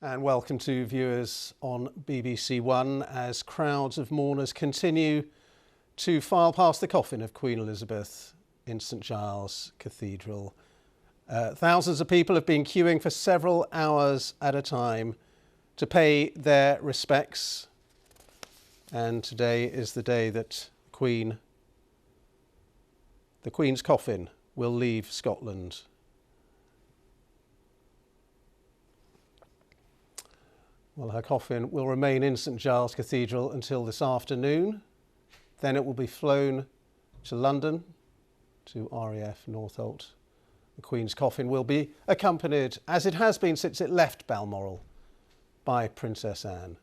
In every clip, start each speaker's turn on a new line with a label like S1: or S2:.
S1: And welcome to viewers on BBC One as crowds of mourners continue to file past the coffin of Queen Elizabeth in St Giles Cathedral. Thousands of people have been queuing for several hours at a time to pay their respects. And today is the day that the Queen's coffin will leave Scotland. Well, her coffin will remain in St Giles Cathedral until this afternoon. Then it will be flown to London, to RAF Northolt. The Queen's coffin will be accompanied, as it has been since it left Balmoral, by Princess Anne.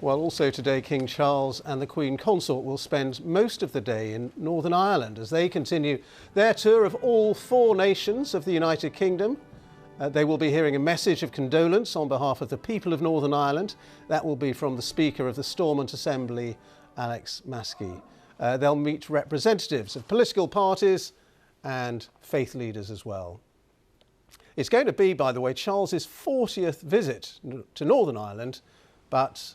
S1: Well, also today, King Charles and the Queen Consort will spend most of the day in Northern Ireland as they continue their tour of all 4 nations of the United Kingdom. They will be hearing a message of condolence on behalf of the people of Northern Ireland. That will be from the Speaker of the Stormont Assembly, Alex Maskey. They'll meet representatives of political parties and faith leaders as well. It's going to be, by the way, Charles's 40th visit to Northern Ireland, but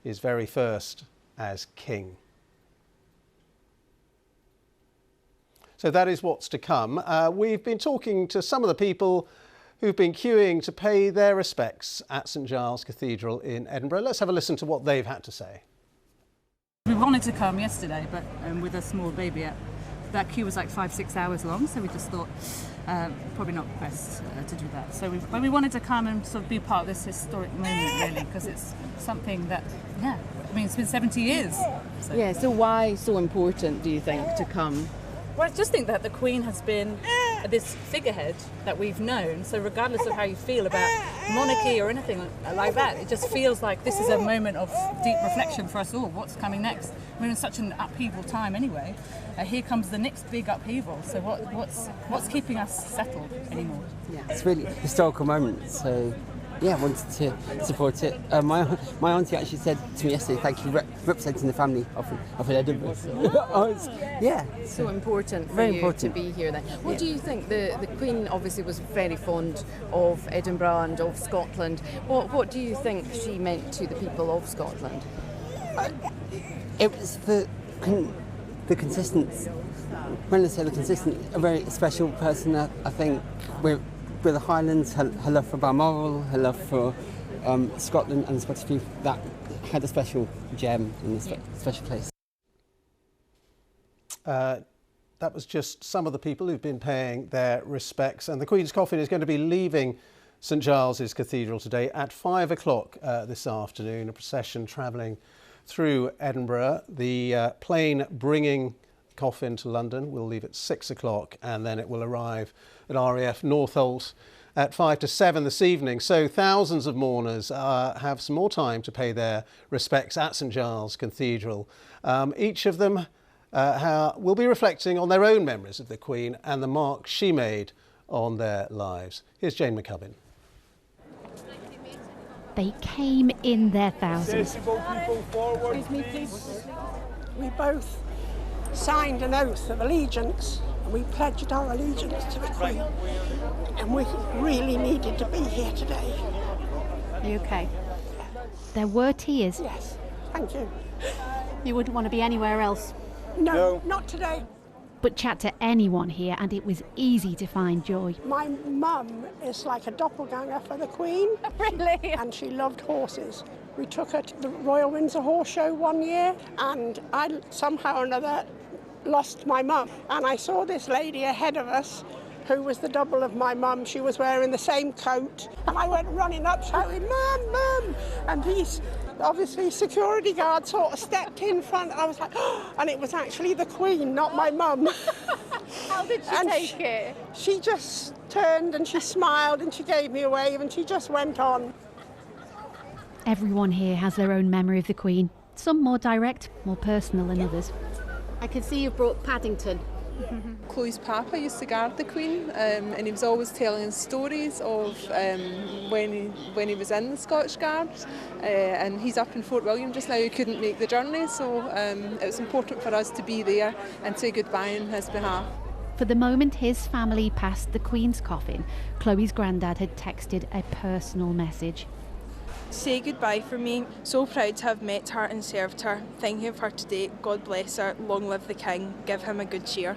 S1: his very first as king. So that is what's to come. We've been talking to some of the people who've been queuing to pay their respects at St Giles Cathedral in Edinburgh. Let's have a listen to what they've had to say.
S2: We wanted to come yesterday, but with a small baby, that queue was like 5-6 hours long, so we just thought probably not best to do that. So we wanted to come and sort of be part of this historic moment, really, because it's something that, I mean, it's been 70 years. So.
S3: Yeah, so why so important, do you think, to come?
S2: Well, I just think that the Queen has been this figurehead that we've known, so regardless of how you feel about monarchy or anything like that, it just feels like this is a moment of deep reflection for us all. What's coming next? We're in such an upheaval time anyway. Here comes the next big upheaval, so what's keeping us settled anymore?
S3: Yeah.
S4: It's really a historical moment, so yeah, I wanted to support it. My auntie actually said to me yesterday, thank you for representing the family of Edinburgh.
S3: So important for
S4: very
S3: you
S4: important.
S3: to be here then. What do you think? The Queen obviously was very fond of Edinburgh and of Scotland. What do you think she meant to the people of Scotland?
S4: It was the consistency. When I say the consistent, a very special person, I think, with the Highlands, her love for Balmoral, her love for Scotland and the Scottish people, that had a special gem in a special place.
S1: That was just some of the people who've been paying their respects, and the Queen's coffin is going to be leaving St Giles's Cathedral today at 5 o'clock this afternoon, a procession travelling through Edinburgh. The plane bringing the coffin to London will leave at 6 o'clock, and then it will arrive at RAF Northolt at 5 to 7 this evening. So thousands of mourners have some more time to pay their respects at St Giles Cathedral. Each of them will be reflecting on their own memories of the Queen and the mark she made on their lives. Here's Jane McCubbin.
S5: They came in their thousands.
S6: Excuse me, please. We both signed an oath of allegiance. We pledged our allegiance to the Queen, and we really needed to be here today.
S5: Are you okay? There were tears.
S6: Yes, thank you.
S5: You wouldn't want to be anywhere else.
S6: No, not today.
S5: But chat to anyone here and it was easy to find joy.
S6: My mum is like a doppelganger for the Queen.
S5: Really?
S6: And she loved horses. We took her to the Royal Windsor Horse Show one year, and I somehow or another lost my mum, and I saw this lady ahead of us who was the double of my mum. She was wearing the same coat, and I went running up shouting, "Mum, Mum!" And these obviously security guards sort of stepped in front. I was like, oh, and it was actually the Queen, not my mum.
S5: How did she take it?
S6: She just turned and she smiled and she gave me a wave and she just went on.
S5: Everyone here has their own memory of the Queen. Some more direct, more personal than others.
S7: I can see you brought Paddington.
S8: Chloe's papa used to guard the Queen, and he was always telling stories of when he was in the Scottish Guards, and he's up in Fort William just now. He couldn't make the journey, so it was important for us to be there and say goodbye on his behalf.
S5: For the moment his family passed the Queen's coffin, Chloe's granddad had texted a personal message.
S9: Say goodbye for me. So proud to have met her and served her. Thinking of her today. God bless her. Long live the King. Give him a good cheer.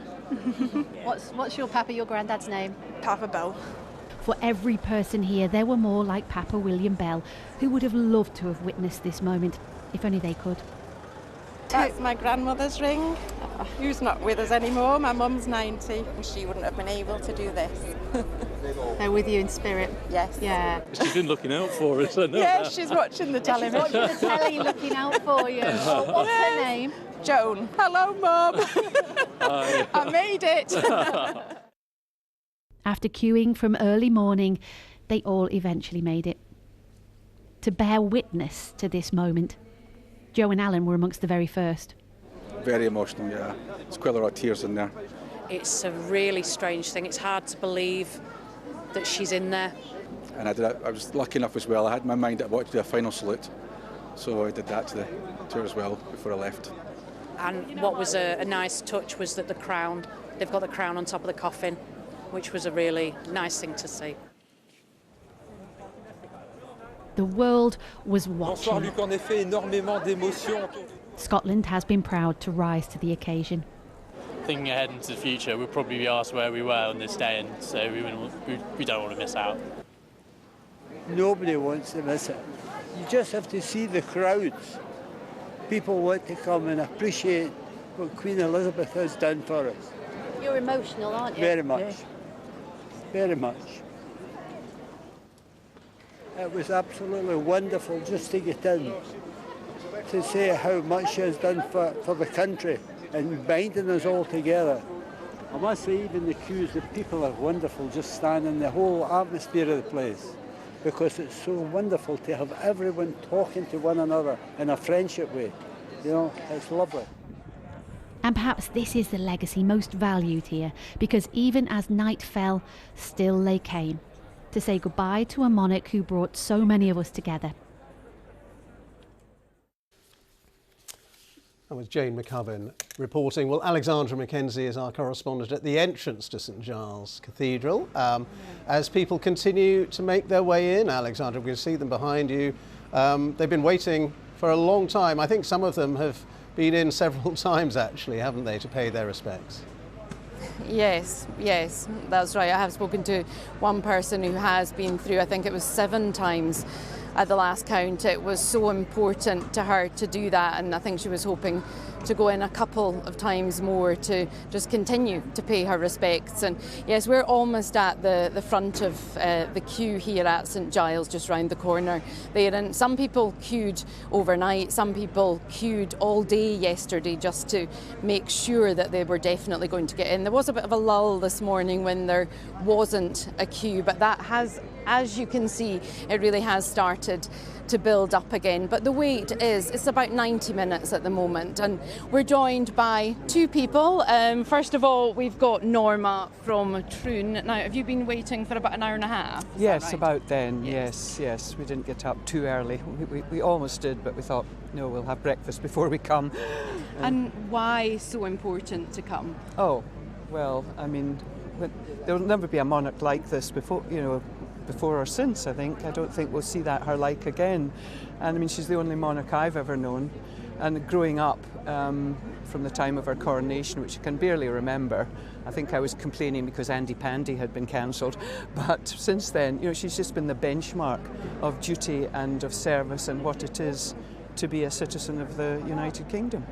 S7: What's your Papa, your granddad's name?
S9: Papa Bill.
S5: For every person here, there were more like Papa William Bell, who would have loved to have witnessed this moment, if only they could.
S6: That's my grandmother's ring, who's not with us anymore. My mum's 90 and she wouldn't have been able to do this.
S7: They're with you in spirit.
S6: Yes.
S7: Yeah.
S10: She's been looking out for us, I know
S6: Yeah,
S10: that.
S6: she's watching the television.
S7: Watching the telly, looking out for you. Oh, what's her name?
S6: Joan. Hello, Mum.
S10: Hi.
S6: I made it.
S5: After queuing from early morning, they all eventually made it. To bear witness to this moment, Joe and Alan were amongst the very first.
S11: Very emotional, yeah. There's quite a lot of tears in there.
S12: It's a really strange thing. It's hard to believe that she's in there.
S11: And I was lucky enough as well. I had in my mind that I wanted to do a final salute. So I did that to her as well before I left.
S12: And what was a nice touch was that they've got the crown on top of the coffin, which was a really nice thing to see.
S5: The world was watching.
S13: Bonsoir, Luc. En effet, énormément d'émotions.
S5: Scotland has been proud to rise to the occasion.
S10: Thinking ahead into the future, we'll probably be asked where we were on this day, and so we don't want to miss out.
S14: Nobody wants to miss it. You just have to see the crowds. People want to come and appreciate what Queen Elizabeth has done for us.
S7: You're emotional, aren't you?
S14: Very much. Very much. It was absolutely wonderful just to get in, to say how much she has done for the country and binding us all together. I must say, even the queues, the people are wonderful, just standing, the whole atmosphere of the place, because it's so wonderful to have everyone talking to one another in a friendship way. You know, it's lovely.
S5: And perhaps this is the legacy most valued here, because even as night fell, still they came to say goodbye to a monarch who brought so many of us together.
S1: That was Jane McCubbin reporting. Well, Alexandra Mackenzie is our correspondent at the entrance to St Giles Cathedral. As people continue to make their way in, Alexandra, we can see them behind you. They've been waiting for a long time. I think some of them have been in several times, actually, haven't they, to pay their respects?
S3: Yes, that's right. I have spoken to one person who has been through, I think it was 7 times at the last count. It was so important to her to do that, and I think she was hoping to go in a couple of times more to just continue to pay her respects. And yes, we're almost at the front of the queue here at St Giles, just round the corner there. And some people queued overnight, some people queued all day yesterday just to make sure that they were definitely going to get in. There was a bit of a lull this morning when there wasn't a queue, but that has, as you can see, it really has started to build up again. But the wait it's about 90 minutes at the moment, and we're joined by 2 people. First of all, we've got Norma from Troon. Now, have you been waiting for about an hour and a half?
S15: Yes,
S3: right?
S15: about then, yes. We didn't get up too early. We almost did, but we thought, no, we'll have breakfast before we come.
S3: And why so important to come?
S15: Oh, well, I mean, there'll never be a monarch like this before, before or since, I think. I don't think we'll see her like again. And I mean, she's the only monarch I've ever known. And growing up from the time of her coronation, which I can barely remember, I think I was complaining because Andy Pandy had been cancelled. But since then, she's just been the benchmark of duty and of service and what it is to be a citizen of the United Kingdom.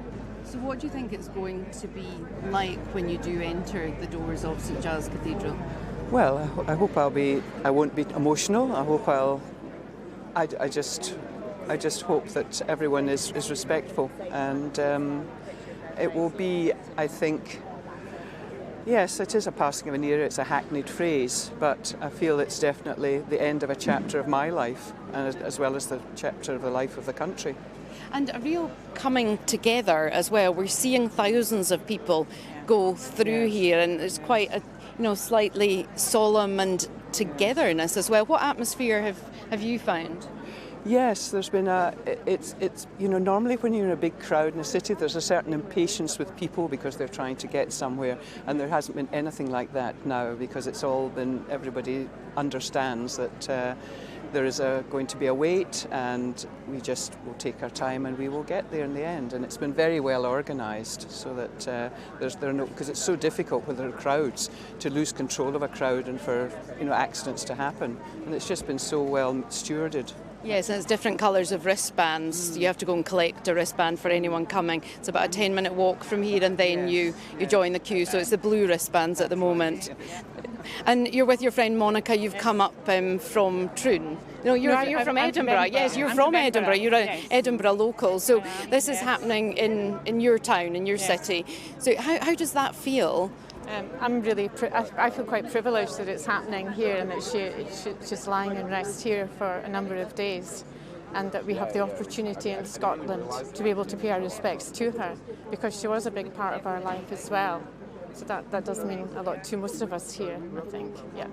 S3: So what do you think it's going to be like when you do enter the doors of St Giles Cathedral?
S15: Well, I hope I won't be emotional. I hope I just hope that everyone is respectful, and it will be, I think, yes, it is a passing of an era, it's a hackneyed phrase, but I feel it's definitely the end of a chapter of my life, as well as the chapter of the life of the country.
S3: And a real coming together as well. We're seeing thousands of people go through here, and it's quite a slightly solemn and togetherness as well. What atmosphere have you found?
S15: Yes, there's been it's normally when you're in a big crowd in a city, there's a certain impatience with people because they're trying to get somewhere, and there hasn't been anything like that now, because it's all been, everybody understands that there is going to be a wait, and we just will take our time and we will get there in the end. And it's been very well organised, so that because it's so difficult with the crowds to lose control of a crowd and for accidents to happen, and it's just been so well stewarded.
S3: Yes, and it's different colours of wristbands. You have to go and collect a wristband for anyone coming. It's about a 10-minute walk from here, and then you join the queue. So it's the blue wristbands at the moment. And you're with your friend Monica. You've come up from Troon. No, you're from Edinburgh. Yes, you're from Edinburgh. You're an Edinburgh local. So this is happening in your town, in your city. So how does that feel?
S16: I feel quite privileged that it's happening here, and that she's lying in rest here for a number of days, and that we have the opportunity in Scotland to be able to pay our respects to her, because she was a big part of our life as well. So that does mean a lot to most of us here, I think. Yeah.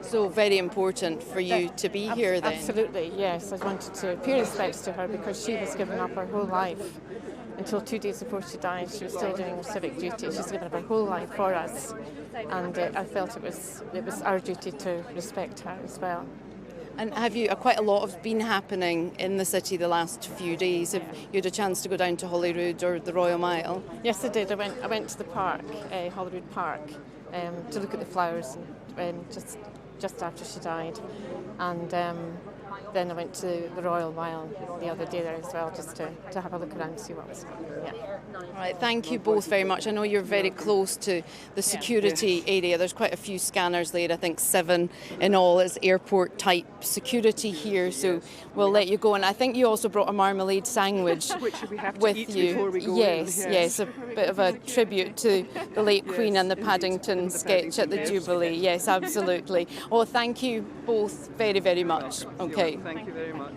S3: So very important for you to be here then?
S16: Absolutely, yes. I wanted to pay respects to her because she has given up her whole life. Until 2 days before she died, she was still doing her civic duty. She's given up her whole life for us, and I felt it was our duty to respect her as well.
S3: And have you quite a lot has been happening in the city the last few days? Have you had a chance to go down to Holyrood or the Royal Mile?
S16: Yes, I did. I went to the park, Holyrood Park, to look at the flowers, just after she died, and then I went to the Royal Mile the other day there as well, just to have a look around and see what was going on. Yeah.
S3: All right, thank you both very much. I know you're very close to the security area. There's quite a few scanners there, I think 7 in all. It's airport type security here, so we'll let you go. And I think you also brought a marmalade sandwich
S15: which we have to
S3: with
S15: eat
S3: you.
S15: before we go
S3: yes,
S15: in.
S3: Yes, a bit of a tribute to the late Queen and the Paddington sketch at the Jubilee. Yes, absolutely. Well, thank you both very, very much. Okay.
S15: Thank you very much.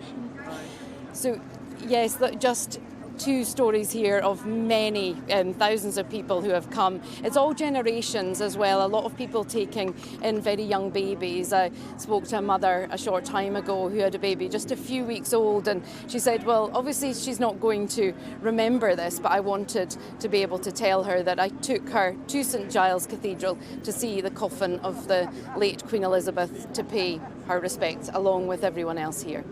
S3: So, yes, just 2 stories here of many thousands of people who have come. It's all generations as well. A lot of people taking in very young babies. I spoke to a mother a short time ago who had a baby just a few weeks old, and she said, well, obviously she's not going to remember this, but I wanted to be able to tell her that I took her to St Giles Cathedral to see the coffin of the late Queen Elizabeth, to pay her respects along with everyone else here.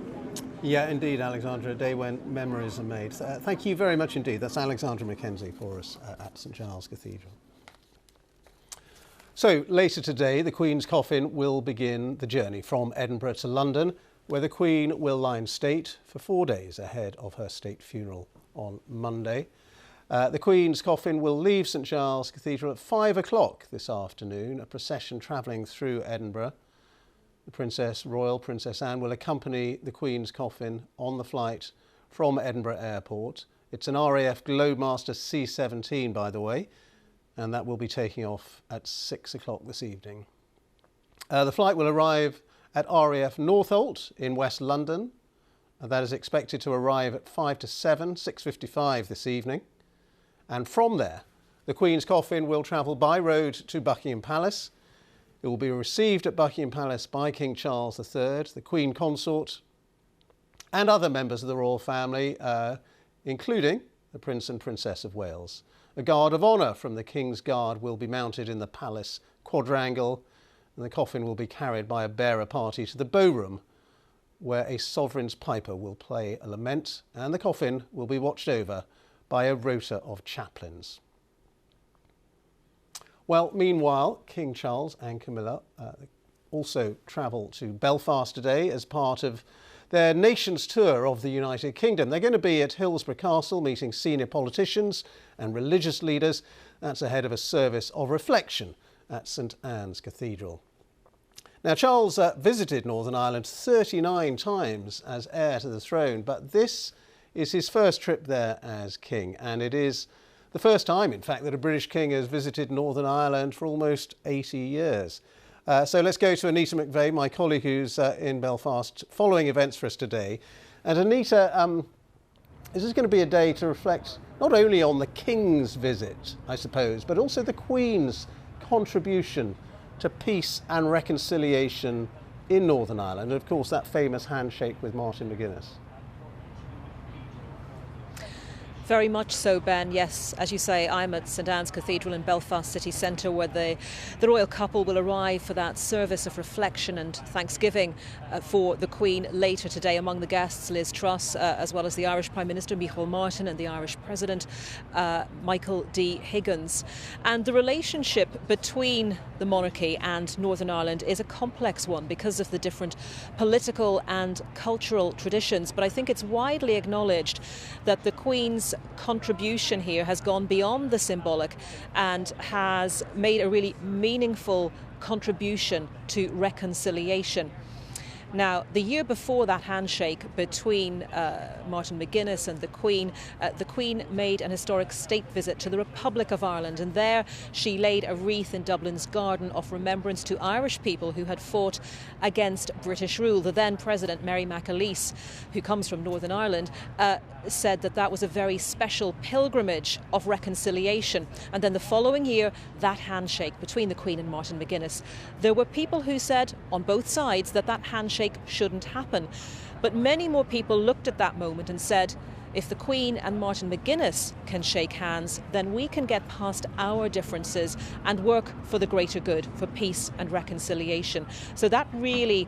S1: Yeah, indeed, Alexandra, a day when memories are made. Thank you very much indeed. That's Alexandra Mackenzie for us at St Giles Cathedral. So later today, the Queen's coffin will begin the journey from Edinburgh to London, where the Queen will lie in state for 4 days ahead of her state funeral on Monday. The Queen's coffin will leave St Giles Cathedral at 5 o'clock this afternoon, a procession travelling through Edinburgh. The Princess Anne will accompany the Queen's coffin on the flight from Edinburgh Airport. It's an RAF Globemaster C-17, by the way, and that will be taking off at 6 o'clock this evening. The flight will arrive at RAF Northolt in West London. That is expected to arrive at 5 to 7, 6:55 this evening. And from there, the Queen's coffin will travel by road to Buckingham Palace. It will be received at Buckingham Palace by King Charles III, the Queen Consort, and other members of the royal family, including the Prince and Princess of Wales. A guard of honour from the King's Guard will be mounted in the palace quadrangle, and the coffin will be carried by a bearer party to the bow room, where a sovereign's piper will play a lament, and the coffin will be watched over by a rota of chaplains. Well, meanwhile, King Charles and Camilla also travel to Belfast today as part of their nation's tour of the United Kingdom. They're going to be at Hillsborough Castle meeting senior politicians and religious leaders. That's ahead of a service of reflection at St Anne's Cathedral. Now, Charles visited Northern Ireland 39 times as heir to the throne, but this is his first trip there as king, and it is the first time, in fact, that a British king has visited Northern Ireland for almost 80 years. So let's go to Anita McVeigh, my colleague who's in Belfast, following events for us today. And Anita, this is going to be a day to reflect not only on the King's visit, I suppose, but also the Queen's contribution to peace and reconciliation in Northern Ireland. And of course, that famous handshake with Martin McGuinness.
S17: Very much so, Ben. Yes, as you say, I'm at St Anne's Cathedral in Belfast city centre, where the royal couple will arrive for that service of reflection and thanksgiving for the Queen later today. Among the guests, Liz Truss, as well as the Irish Prime Minister Micheál Martin and the Irish President Michael D. Higgins. And the relationship between the monarchy and Northern Ireland is a complex one because of the different political and cultural traditions. But I think it's widely acknowledged that the Queen's contribution here has gone beyond the symbolic and has made a really meaningful contribution to reconciliation. Now, the year before that handshake between Martin McGuinness and the Queen made an historic state visit to the Republic of Ireland, and there she laid a wreath in Dublin's Garden of Remembrance to Irish people who had fought against British rule. The then President, Mary McAleese, who comes from Northern Ireland, said that was a very special pilgrimage of reconciliation. And then the following year, that handshake between the Queen and Martin McGuinness. There were people who said on both sides that handshake shouldn't happen. But many more people looked at that moment and said, if the Queen and Martin McGuinness can shake hands, then we can get past our differences and work for the greater good, for peace and reconciliation. So that really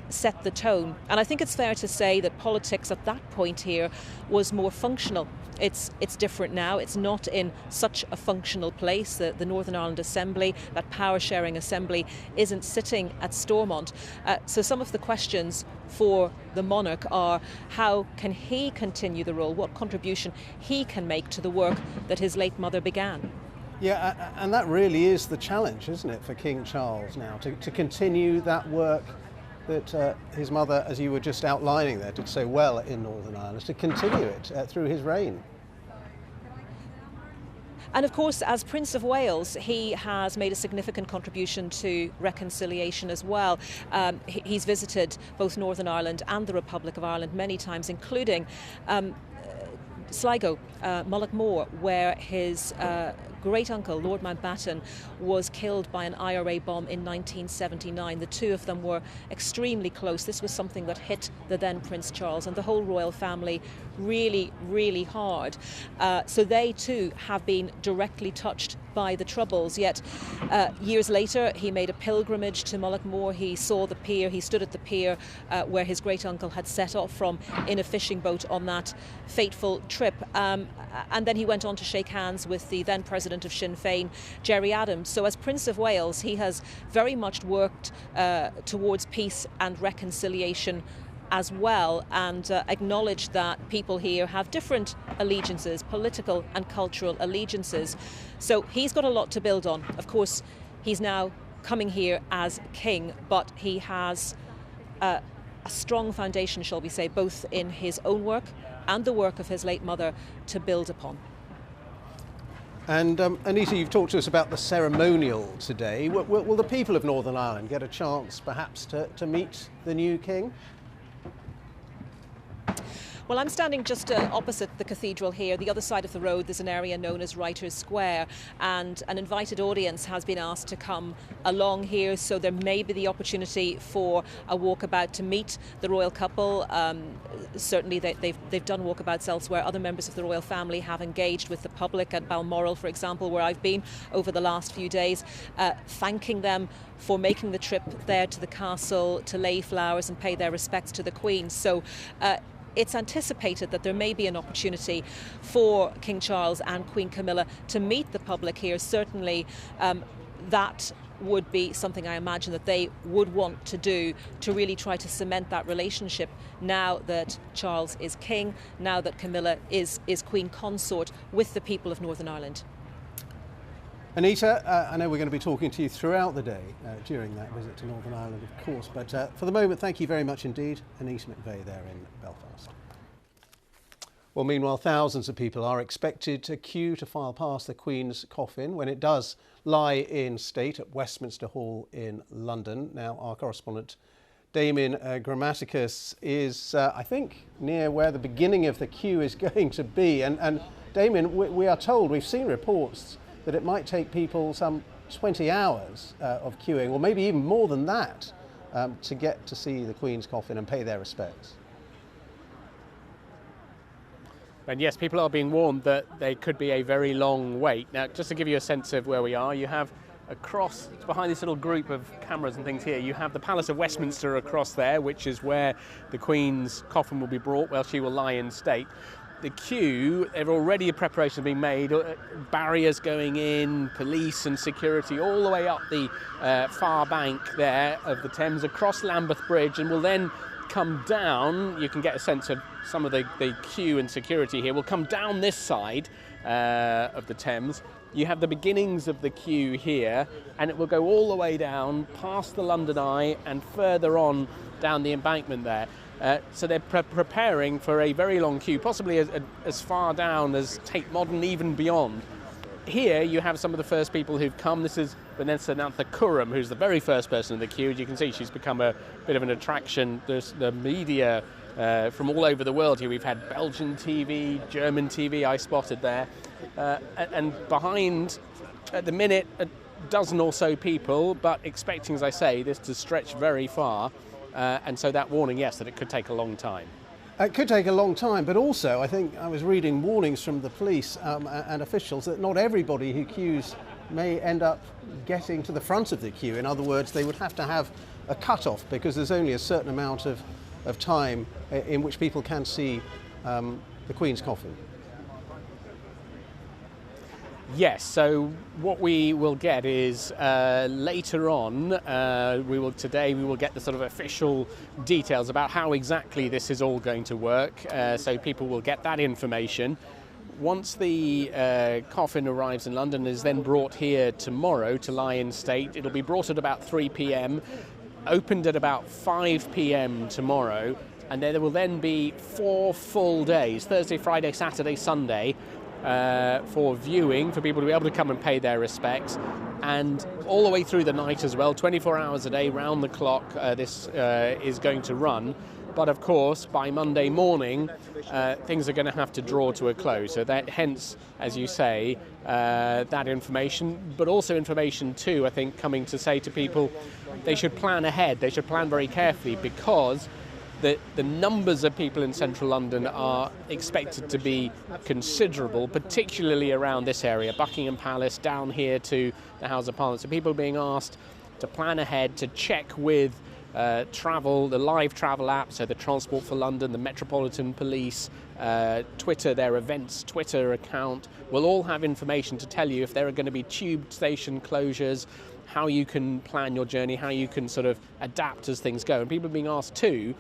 S17: set the tone. And I think it's fair to say that politics at that point here was more functional. It's different now. It's not in such a functional place. The Northern Ireland Assembly, that power-sharing assembly, isn't sitting at Stormont. So some of the questions for the monarch are, how can he continue the role? What contribution he can make to the work that his late mother began?
S1: Yeah, and that really is the challenge, isn't it, for King Charles now, to continue that work that his mother, as you were just outlining there, did so well in Northern Ireland, to continue it through his reign.
S17: And of course, as Prince of Wales, he has made a significant contribution to reconciliation as well. He's visited both Northern Ireland and the Republic of Ireland many times, including Sligo, Mullaghmore, where his great uncle, Lord Mountbatten, was killed by an IRA bomb in 1979. The two of them were extremely close. This was something that hit the then Prince Charles and the whole royal family really, really hard. So they too have been directly touched by the Troubles. Yet years later, he made a pilgrimage to Mullaghmore. He saw the pier, he stood at the pier where his great uncle had set off from in a fishing boat on that fateful trip. And then he went on to shake hands with the then president of Sinn Féin, Gerry Adams. So as Prince of Wales, he has very much worked towards peace and reconciliation as well, and acknowledged that people here have different allegiances, political and cultural allegiances. So he's got a lot to build on. Of course, he's now coming here as king, but he has a strong foundation, shall we say, both in his own work and the work of his late mother to build upon.
S1: And Anita, you've talked to us about the ceremonial today. Will the people of Northern Ireland get a chance perhaps to meet the new king?
S17: Well, I'm standing just opposite the cathedral here. The other side of the road, there's an area known as Writers' Square, and an invited audience has been asked to come along here, so there may be the opportunity for a walkabout to meet the royal couple. Certainly they've done walkabouts elsewhere. Other members of the royal family have engaged with the public at Balmoral, for example, where I've been over the last few days, thanking them for making the trip there to the castle to lay flowers and pay their respects to the Queen. So it's anticipated that there may be an opportunity for King Charles and Queen Camilla to meet the public here. Certainly that would be something I imagine that they would want to do, to really try to cement that relationship now that Charles is king, now that Camilla is Queen Consort with the people of Northern Ireland.
S1: Anita, I know we're going to be talking to you throughout the day during that visit to Northern Ireland, of course, but for the moment, thank you very much indeed. Anita McVeigh there in Belfast. Well, meanwhile, thousands of people are expected to queue to file past the Queen's coffin when it does lie in state at Westminster Hall in London. Now, our correspondent Damien Grammaticus is, I think, near where the beginning of the queue is going to be. And Damien, we are told, we've seen reports that it might take people some 20 hours of queuing, or maybe even more than that, to get to see the Queen's coffin and pay their respects.
S18: And yes, people are being warned that there could be a very long wait. Now, just to give you a sense of where we are, you have across, behind this little group of cameras and things here, you have the Palace of Westminster across there, which is where the Queen's coffin will be brought, where she will lie in state. The queue, there are already preparations being made, barriers going in, police and security all the way up the far bank there of the Thames, across Lambeth Bridge, and will then come down. You can get a sense of some of the queue and security here. Will come down this side of the Thames. You have the beginnings of the queue here, and it will go all the way down past the London Eye and further on down the embankment there. So they're preparing for a very long queue, possibly as far down as Tate Modern, even beyond. Here you have some of the first people who've come. This is Vanessa Nanthakuram, who's the very first person in the queue. As you can see, she's become a bit of an attraction. There's the media from all over the world here. We've had Belgian TV, German TV I spotted there. And behind, at the minute, a dozen or so people, but expecting, as I say, this to stretch very far. And so that warning, yes, that it could take a long time.
S1: It could take a long time, but also I think I was reading warnings from the police and officials that not everybody who queues may end up getting to the front of the queue. In other words, they would have to have a cut-off because there's only a certain amount of time in which people can see the Queen's coffin.
S18: Yes, so what we will get is later on, today we will get the sort of official details about how exactly this is all going to work, so people will get that information. Once the coffin arrives in London, it is then brought here tomorrow to lie in state. It'll be brought at about 3 p.m, opened at about 5 p.m. tomorrow, and there will then be 4 full days, Thursday, Friday, Saturday, Sunday, for viewing, for people to be able to come and pay their respects, and all the way through the night as well, 24 hours a day, round the clock, this is going to run. But of course, by Monday morning, things are going to have to draw to a close. So that, hence, as you say, that information, but also information too, I think, coming to say to people, they should plan ahead, they should plan very carefully, because the numbers of people in central London are expected to be considerable, particularly around this area, Buckingham Palace, down here to the House of Parliament. So people are being asked to plan ahead, to check with travel, the live travel app, so the Transport for London, the Metropolitan Police, Twitter, their events Twitter account, will all have information to tell you if there are going to be tube station closures, how you can plan your journey, how you can sort of adapt as things go. And people are being asked too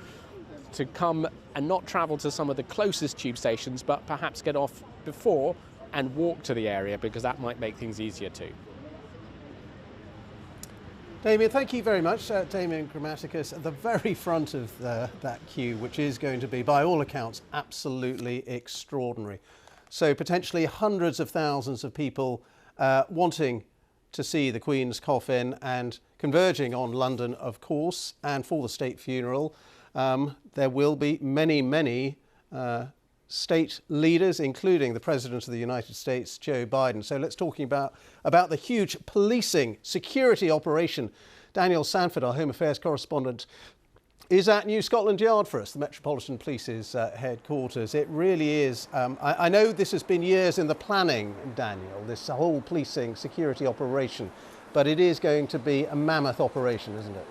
S18: to come and not travel to some of the closest tube stations, but perhaps get off before and walk to the area, because that might make things easier too.
S1: Damien, thank you very much. Damien Grammaticus at the very front of that queue, which is going to be, by all accounts, absolutely extraordinary. So potentially hundreds of thousands of people wanting to see the Queen's coffin and converging on London, of course, and for the state funeral. There will be many state leaders, including the President of the United States, Joe Biden. So let's talk about the huge policing security operation. Daniel Sanford, our Home Affairs correspondent, is at New Scotland Yard for us, the Metropolitan Police's headquarters. It really is. I know this has been years in the planning, Daniel, this whole policing security operation, but it is going to be a mammoth operation, isn't it?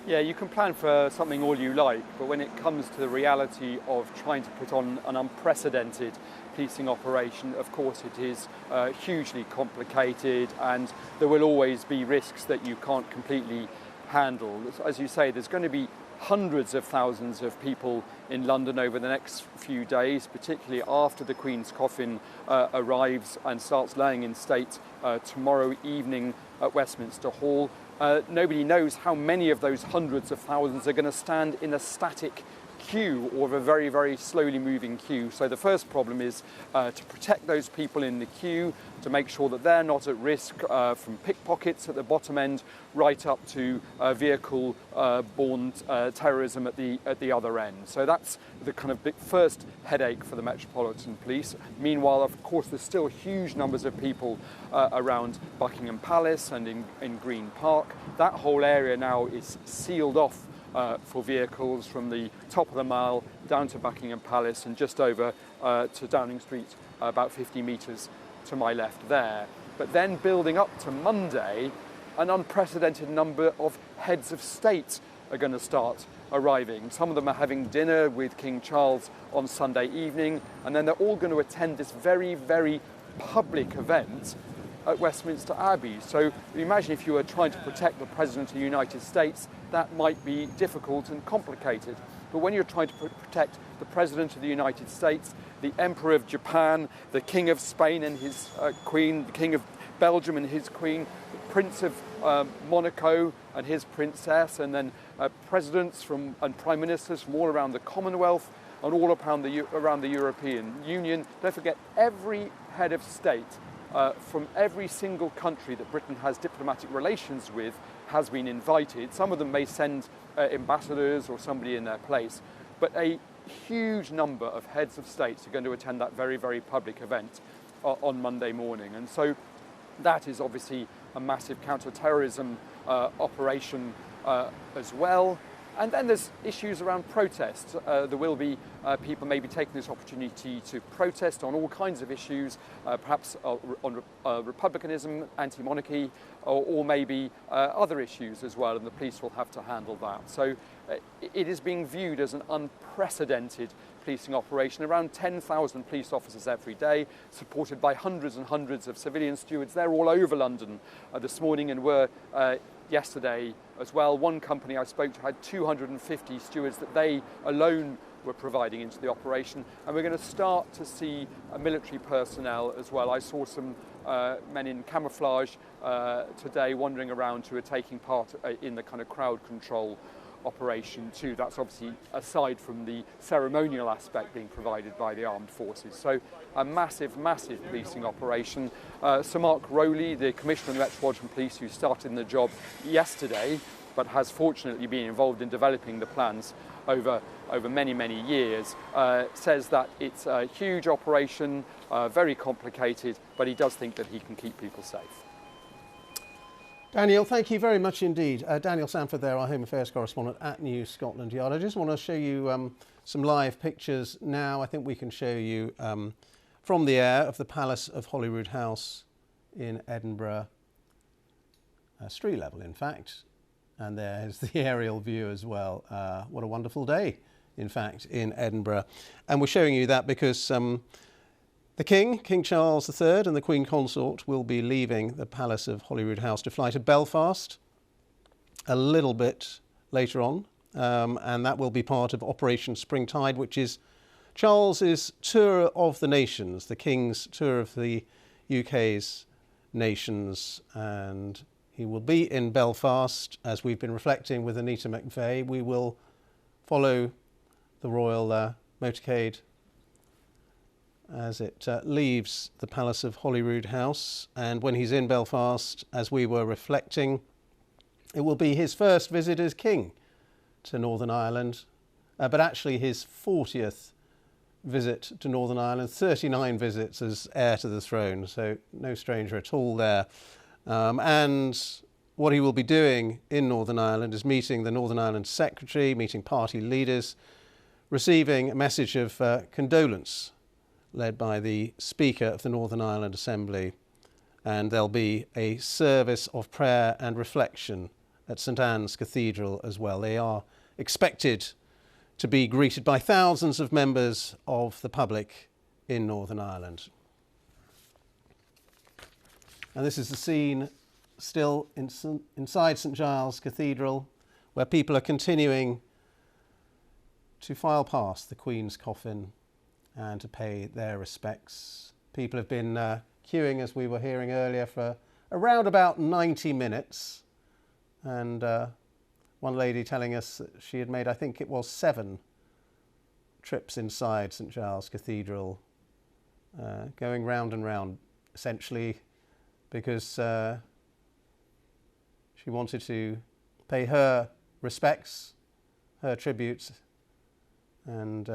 S19: Yeah, you can plan for something all you like, but when it comes to the reality of trying to put on an unprecedented policing operation, of course it is hugely complicated, and there will always be risks that you can't completely handle. As you say, there's going to be hundreds of thousands of people in London over the next few days, particularly after the Queen's coffin arrives and starts laying in state tomorrow evening at Westminster Hall. Nobody knows how many of those hundreds of thousands are going to stand in a static queue or a very, very slowly moving queue. So the first problem is to protect those people in the queue, to make sure that they're not at risk from pickpockets at the bottom end, right up to vehicle-borne terrorism at the other end. So that's the kind of big first headache for the Metropolitan Police. Meanwhile, of course, there's still huge numbers of people around Buckingham Palace and in Green Park. That whole area now is sealed off for vehicles from the top of the Mall down to Buckingham Palace and just over to Downing Street, about 50 metres to my left there. But then building up to Monday, an unprecedented number of heads of state are going to start arriving. Some of them are having dinner with King Charles on Sunday evening, and then they're all going to attend this very, very public event at Westminster Abbey. So imagine if you were trying to protect the President of the United States, that might be difficult and complicated. But when you're trying to protect the President of the United States, the Emperor of Japan, the King of Spain and his Queen, the King of Belgium and his Queen, the Prince of Monaco and his Princess, and then presidents and prime ministers from all around the Commonwealth and all around the European Union. Don't forget, every head of state from every single country that Britain has diplomatic relations with has been invited. Some of them may send ambassadors or somebody in their place, but a huge number of heads of states are going to attend that very, very public event on Monday morning. And so that is obviously a massive counter-terrorism operation as well. And then there's issues around protest. There will be people maybe taking this opportunity to protest on all kinds of issues, perhaps on republicanism, anti-monarchy, or maybe other issues as well, and the police will have to handle that. So it is being viewed as an unprecedented policing operation. Around 10,000 police officers every day, supported by hundreds and hundreds of civilian stewards. They're all over London this morning and were yesterday as well. One company I spoke to had 250 stewards that they alone were providing into the operation, and we're going to start to see military personnel as well. I saw some men in camouflage today wandering around who are taking part in the kind of crowd control operation too. That's obviously aside from the ceremonial aspect being provided by the armed forces. So a massive, massive policing operation. Sir Mark Rowley, the Commissioner of the Metropolitan Police, who started in the job yesterday, but has fortunately been involved in developing the plans over many, many years, says that it's a huge operation, very complicated, but he does think that he can keep people safe.
S1: Daniel, thank you very much indeed. Daniel Sanford there, our Home Affairs correspondent at News Scotland Yard. I just want to show you some live pictures now. I think we can show you from the air of the Palace of Holyrood House in Edinburgh, street level in fact. And there's the aerial view as well. What a wonderful day, in fact, in Edinburgh. And we're showing you that because the King Charles III and the Queen Consort will be leaving the Palace of Holyrood House to fly to Belfast a little bit later on. And that will be part of Operation Springtide, which is Charles's tour of the nations, the King's tour of the UK's nations. And he will be in Belfast, as we've been reflecting with Anita McVeigh. We will follow the royal motorcade as it leaves the Palace of Holyrood House. And when he's in Belfast, as we were reflecting, it will be his first visit as king to Northern Ireland, but actually his 40th visit to Northern Ireland, 39 visits as heir to the throne, so no stranger at all there. And what he will be doing in Northern Ireland is meeting the Northern Ireland Secretary, meeting party leaders, receiving a message of condolence led by the Speaker of the Northern Ireland Assembly. And there'll be a service of prayer and reflection at St Anne's Cathedral as well. They are expected to be greeted by thousands of members of the public in Northern Ireland. And this is the scene still inside St Giles Cathedral, where people are continuing to file past the Queen's coffin and to pay their respects. People have been queuing, as we were hearing earlier, for around about 90 minutes. And one lady telling us that she had made, I think it was 7 trips inside St Giles Cathedral, going round and round, essentially, because she wanted to pay her respects, her tributes, and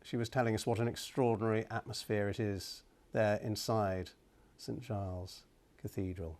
S1: she was telling us what an extraordinary atmosphere it is there inside St Giles Cathedral.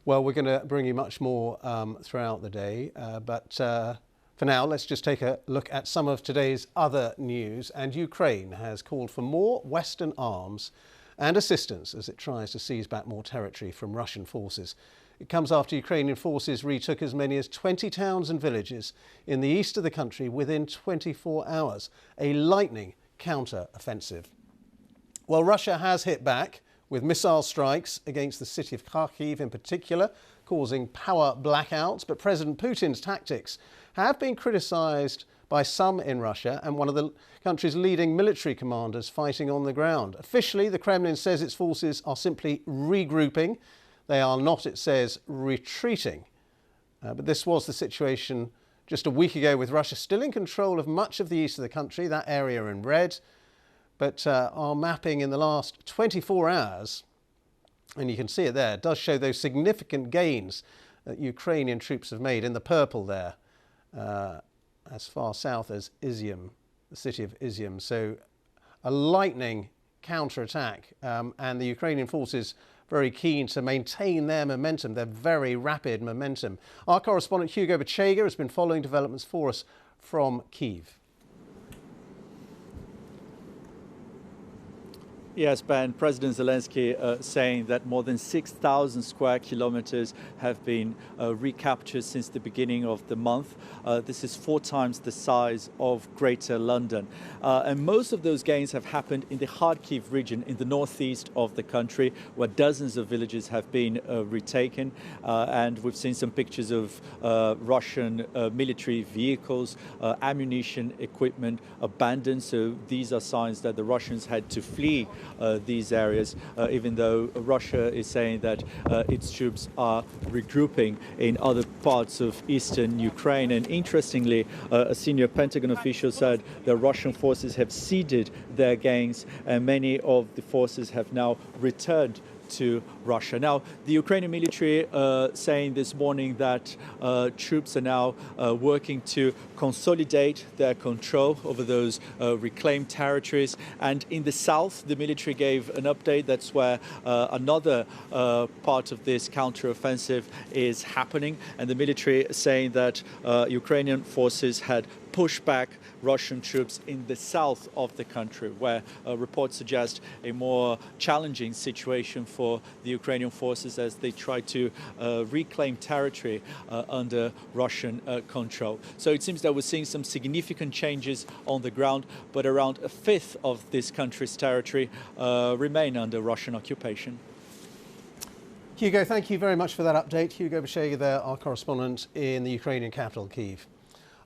S1: Well, we're going to bring you much more throughout the day, but for now, let's just take a look at some of today's other news. And Ukraine has called for more Western arms and assistance as it tries to seize back more territory from Russian forces. It comes after Ukrainian forces retook as many as 20 towns and villages in the east of the country within 24 hours, a lightning counter-offensive. Well, Russia has hit back with missile strikes against the city of Kharkiv in particular, causing power blackouts. But President Putin's tactics have been criticised by some in Russia and one of the country's leading military commanders fighting on the ground. Officially, the Kremlin says its forces are simply regrouping. They are not, it says, retreating. But this was the situation just a week ago, with Russia still in control of much of the east of the country, that area in red. But our mapping in the last 24 hours, and you can see it there, does show those significant gains that Ukrainian troops have made in the purple there, as far south as Izium, the city of Izium. So a lightning counter-attack, and the Ukrainian forces very keen to maintain their momentum, their very rapid momentum. Our correspondent Hugo Bachega has been following developments for us from Kyiv.
S20: Yes, Ben, President Zelensky saying that more than 6,000 square kilometers have been recaptured since the beginning of the month. This is 4 times the size of Greater London. And most of those gains have happened in the Kharkiv region in the northeast of the country, where dozens of villages have been retaken. And we've seen some pictures of Russian military vehicles, ammunition, equipment abandoned. So these are signs that the Russians had to flee these areas, even though Russia is saying that its troops are regrouping in other parts of eastern Ukraine. And interestingly, a senior Pentagon official said the Russian forces have ceded their gains, and many of the forces have now returned to Russia. Now, the Ukrainian military saying this morning that troops are now working to consolidate their control over those reclaimed territories. And in the south, the military gave an update. That's where another part of this counteroffensive is happening. And the military saying that Ukrainian forces had pushed back Russian troops in the south of the country, where reports suggest a more challenging situation for the Ukrainian forces as they try to reclaim territory under Russian control. So it seems that we're seeing some significant changes on the ground, but around a fifth of this country's territory remain under Russian occupation.
S1: Hugo, thank you very much for that update. Hugo Bachega there, our correspondent in the Ukrainian capital, Kyiv.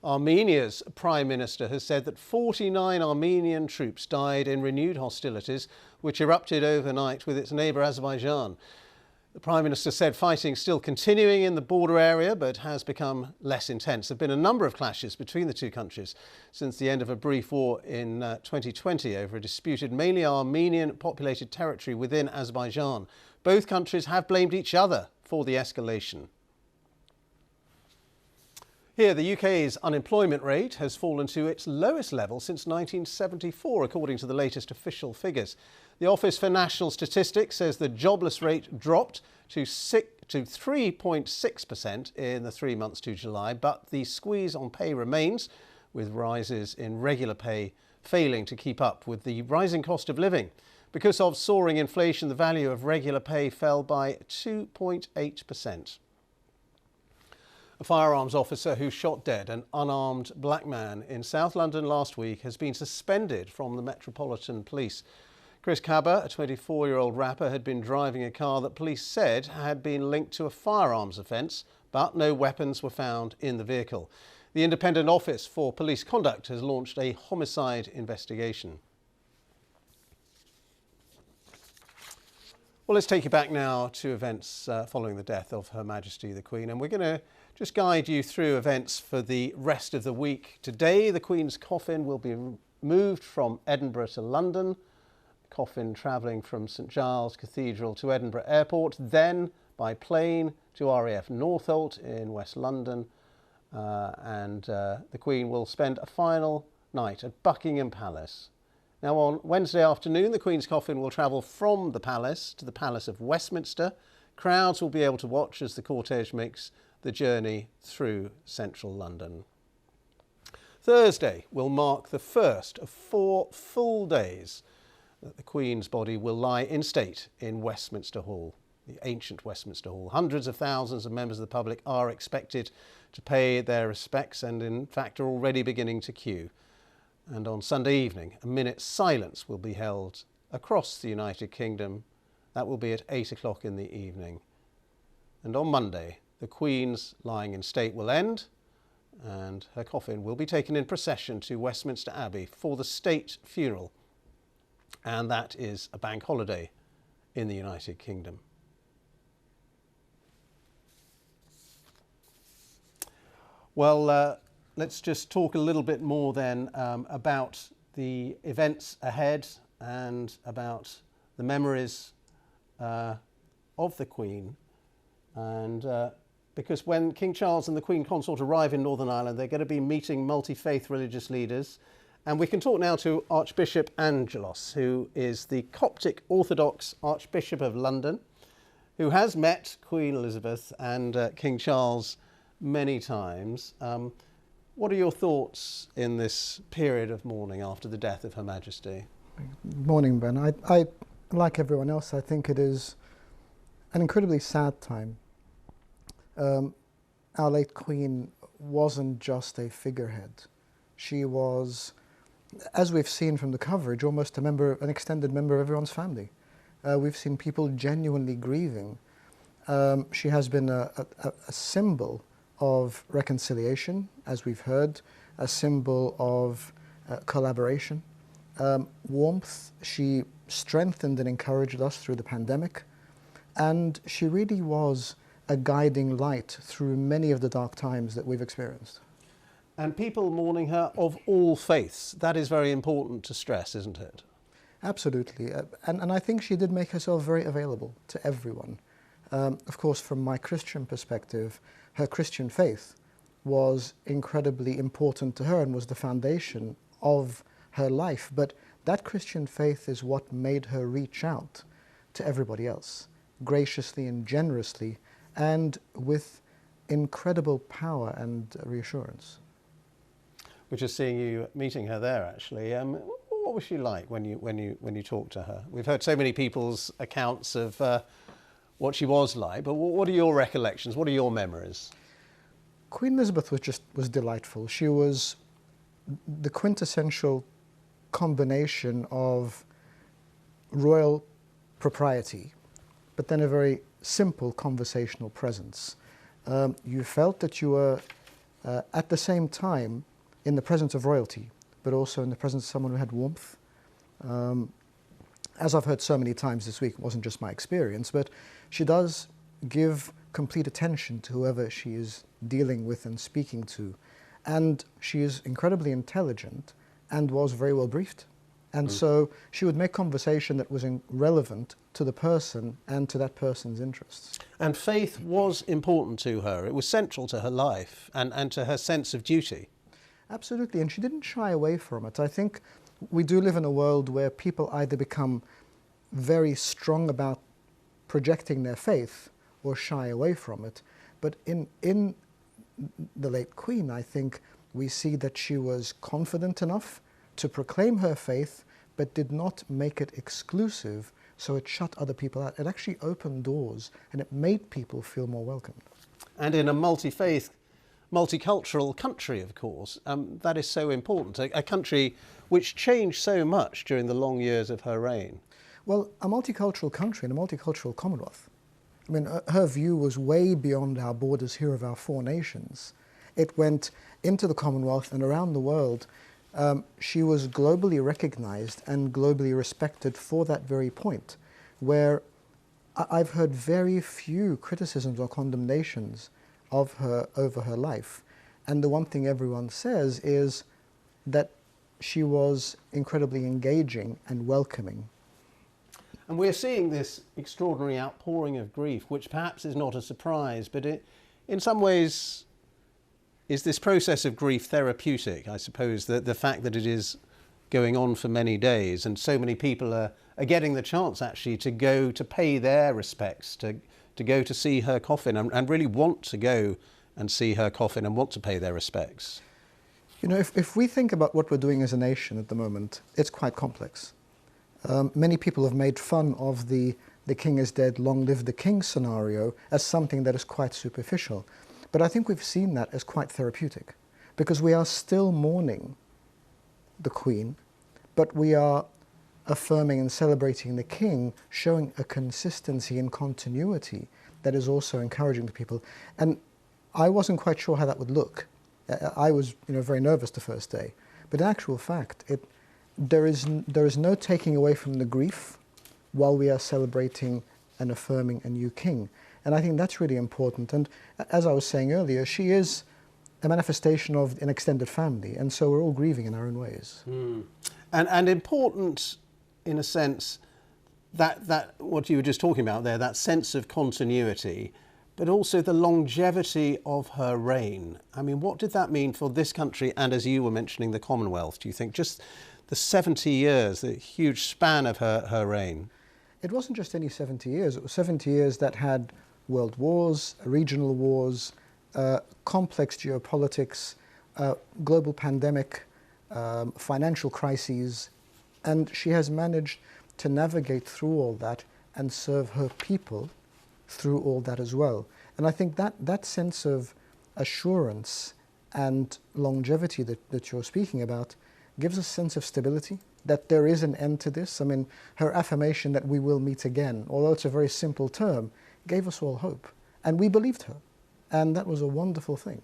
S1: Armenia's Prime Minister has said that 49 Armenian troops died in renewed hostilities which erupted overnight with its neighbour Azerbaijan. The Prime Minister said fighting is still continuing in the border area but has become less intense. There have been a number of clashes between the two countries since the end of a brief war in 2020 over a disputed, mainly Armenian populated territory within Azerbaijan. Both countries have blamed each other for the escalation. Here, the UK's unemployment rate has fallen to its lowest level since 1974, according to the latest official figures. The Office for National Statistics says the jobless rate dropped to 3.6% in the 3 months to July, but the squeeze on pay remains, with rises in regular pay failing to keep up with the rising cost of living. Because of soaring inflation, the value of regular pay fell by 2.8%. A firearms officer who shot dead an unarmed black man in South London last week has been suspended from the Metropolitan Police. Chris Cabba, a 24-year-old rapper, had been driving a car that police said had been linked to a firearms offence, but no weapons were found in the vehicle. The Independent Office for Police Conduct has launched a homicide investigation. Well, let's take you back now to events following the death of Her Majesty the Queen, and we're going to just guide you through events for the rest of the week. Today, the Queen's coffin will be moved from Edinburgh to London, coffin travelling from St Giles Cathedral to Edinburgh Airport, then by plane to RAF Northolt in West London, and the Queen will spend a final night at Buckingham Palace. Now, on Wednesday afternoon, the Queen's coffin will travel from the Palace to the Palace of Westminster, Crowds will be able to watch as the cortege makes the journey through central London. Thursday will mark the first of 4 full days that the Queen's body will lie in state in Westminster Hall, the ancient Westminster Hall. Hundreds of thousands of members of the public are expected to pay their respects and in fact are already beginning to queue. And on Sunday evening, a minute's silence will be held across the United Kingdom. That will be at 8 o'clock in the evening. And on Monday, the Queen's lying in state will end and her coffin will be taken in procession to Westminster Abbey for the state funeral. And that is a bank holiday in the United Kingdom. Well, let's just talk a little bit more then about the events ahead and about the memories of the Queen. And because when King Charles and the Queen Consort arrive in Northern Ireland, they're going to be meeting multi-faith religious leaders. And we can talk now to Archbishop Angelos, who is the Coptic Orthodox Archbishop of London, who has met Queen Elizabeth and King Charles many times. What are your thoughts in this period of mourning after the death of Her Majesty?
S21: Morning, Ben. I like everyone else, I think it is an incredibly sad time. Our late Queen wasn't just a figurehead. She was, as we've seen from the coverage, almost an extended member of everyone's family. We've seen people genuinely grieving. She has been a symbol of reconciliation, as we've heard, a symbol of collaboration, warmth. She strengthened and encouraged us through the pandemic, and she really was a guiding light through many of the dark times that we've experienced.
S1: And people mourning her of all faiths, that is very important to stress, isn't it?
S21: Absolutely, and I think she did make herself very available to everyone. Of course, from my Christian perspective, her Christian faith was incredibly important to her and was the foundation of her life. But that Christian faith is what made her reach out to everybody else, graciously and generously, and with incredible power and reassurance.
S1: We're just seeing you meeting her there, actually. What was she like when you talked to her? We've heard so many people's accounts of what she was like, but what are your recollections? What are your memories?
S21: Queen Elizabeth was delightful. She was the quintessential combination of royal propriety, but then a very simple conversational presence. You felt that you were at the same time in the presence of royalty, but also in the presence of someone who had warmth. As I've heard so many times this week, it wasn't just my experience, but she does give complete attention to whoever she is dealing with and speaking to. And she is incredibly intelligent and was very well briefed. And so she would make conversation that was relevant to the person and to that person's interests.
S1: And faith was important to her. It was central to her life and to her sense of duty.
S21: Absolutely, and she didn't shy away from it. I think we do live in a world where people either become very strong about projecting their faith or shy away from it. But in the late Queen, I think we see that she was confident enough to proclaim her faith, but did not make it exclusive, so it shut other people out. It actually opened doors, and it made people feel more welcomed.
S1: And in a multi-faith, multicultural country, of course, that is so important, a country which changed so much during the long years of her reign.
S21: Well, a multicultural country and a multicultural Commonwealth. I mean, her view was way beyond our borders here of our 4 nations. It went into the Commonwealth and around the world. She was globally recognized and globally respected for that very point, where I've heard very few criticisms or condemnations of her over her life. And the one thing everyone says is that she was incredibly engaging and welcoming.
S1: And we're seeing this extraordinary outpouring of grief, which perhaps is not a surprise, but in some ways is this process of grief therapeutic, I suppose, the fact that it is going on for many days and so many people are getting the chance actually to go to pay their respects to to go to see her coffin and really want to go and see her coffin and want to pay their respects?
S21: You know, if we think about what we're doing as a nation at the moment, it's quite complex. Many people have made fun of the king is dead, long live the king scenario as something that is quite superficial. But I think we've seen that as quite therapeutic, because we are still mourning the Queen, but we are affirming and celebrating the king, showing a consistency and continuity that is also encouraging to people. And I wasn't quite sure how that would look. I was, very nervous the first day, but in actual fact, there is no taking away from the grief while we are celebrating and affirming a new king. And I think that's really important. And as I was saying earlier, she is a manifestation of an extended family, and so we're all grieving in our own ways.
S1: And important, in a sense, that what you were just talking about there, that sense of continuity, but also the longevity of her reign. I mean, what did that mean for this country and, as you were mentioning, the Commonwealth, do you think? Just the 70 years, the huge span of her reign.
S21: It wasn't just any 70 years. It was 70 years that had world wars, regional wars, complex geopolitics, global pandemic, financial crises, and she has managed to navigate through all that and serve her people through all that as well. And I think that sense of assurance and longevity that you're speaking about gives a sense of stability, that there is an end to this. I mean, her affirmation that we will meet again, although it's a very simple term, gave us all hope. And we believed her. And that was a wonderful thing.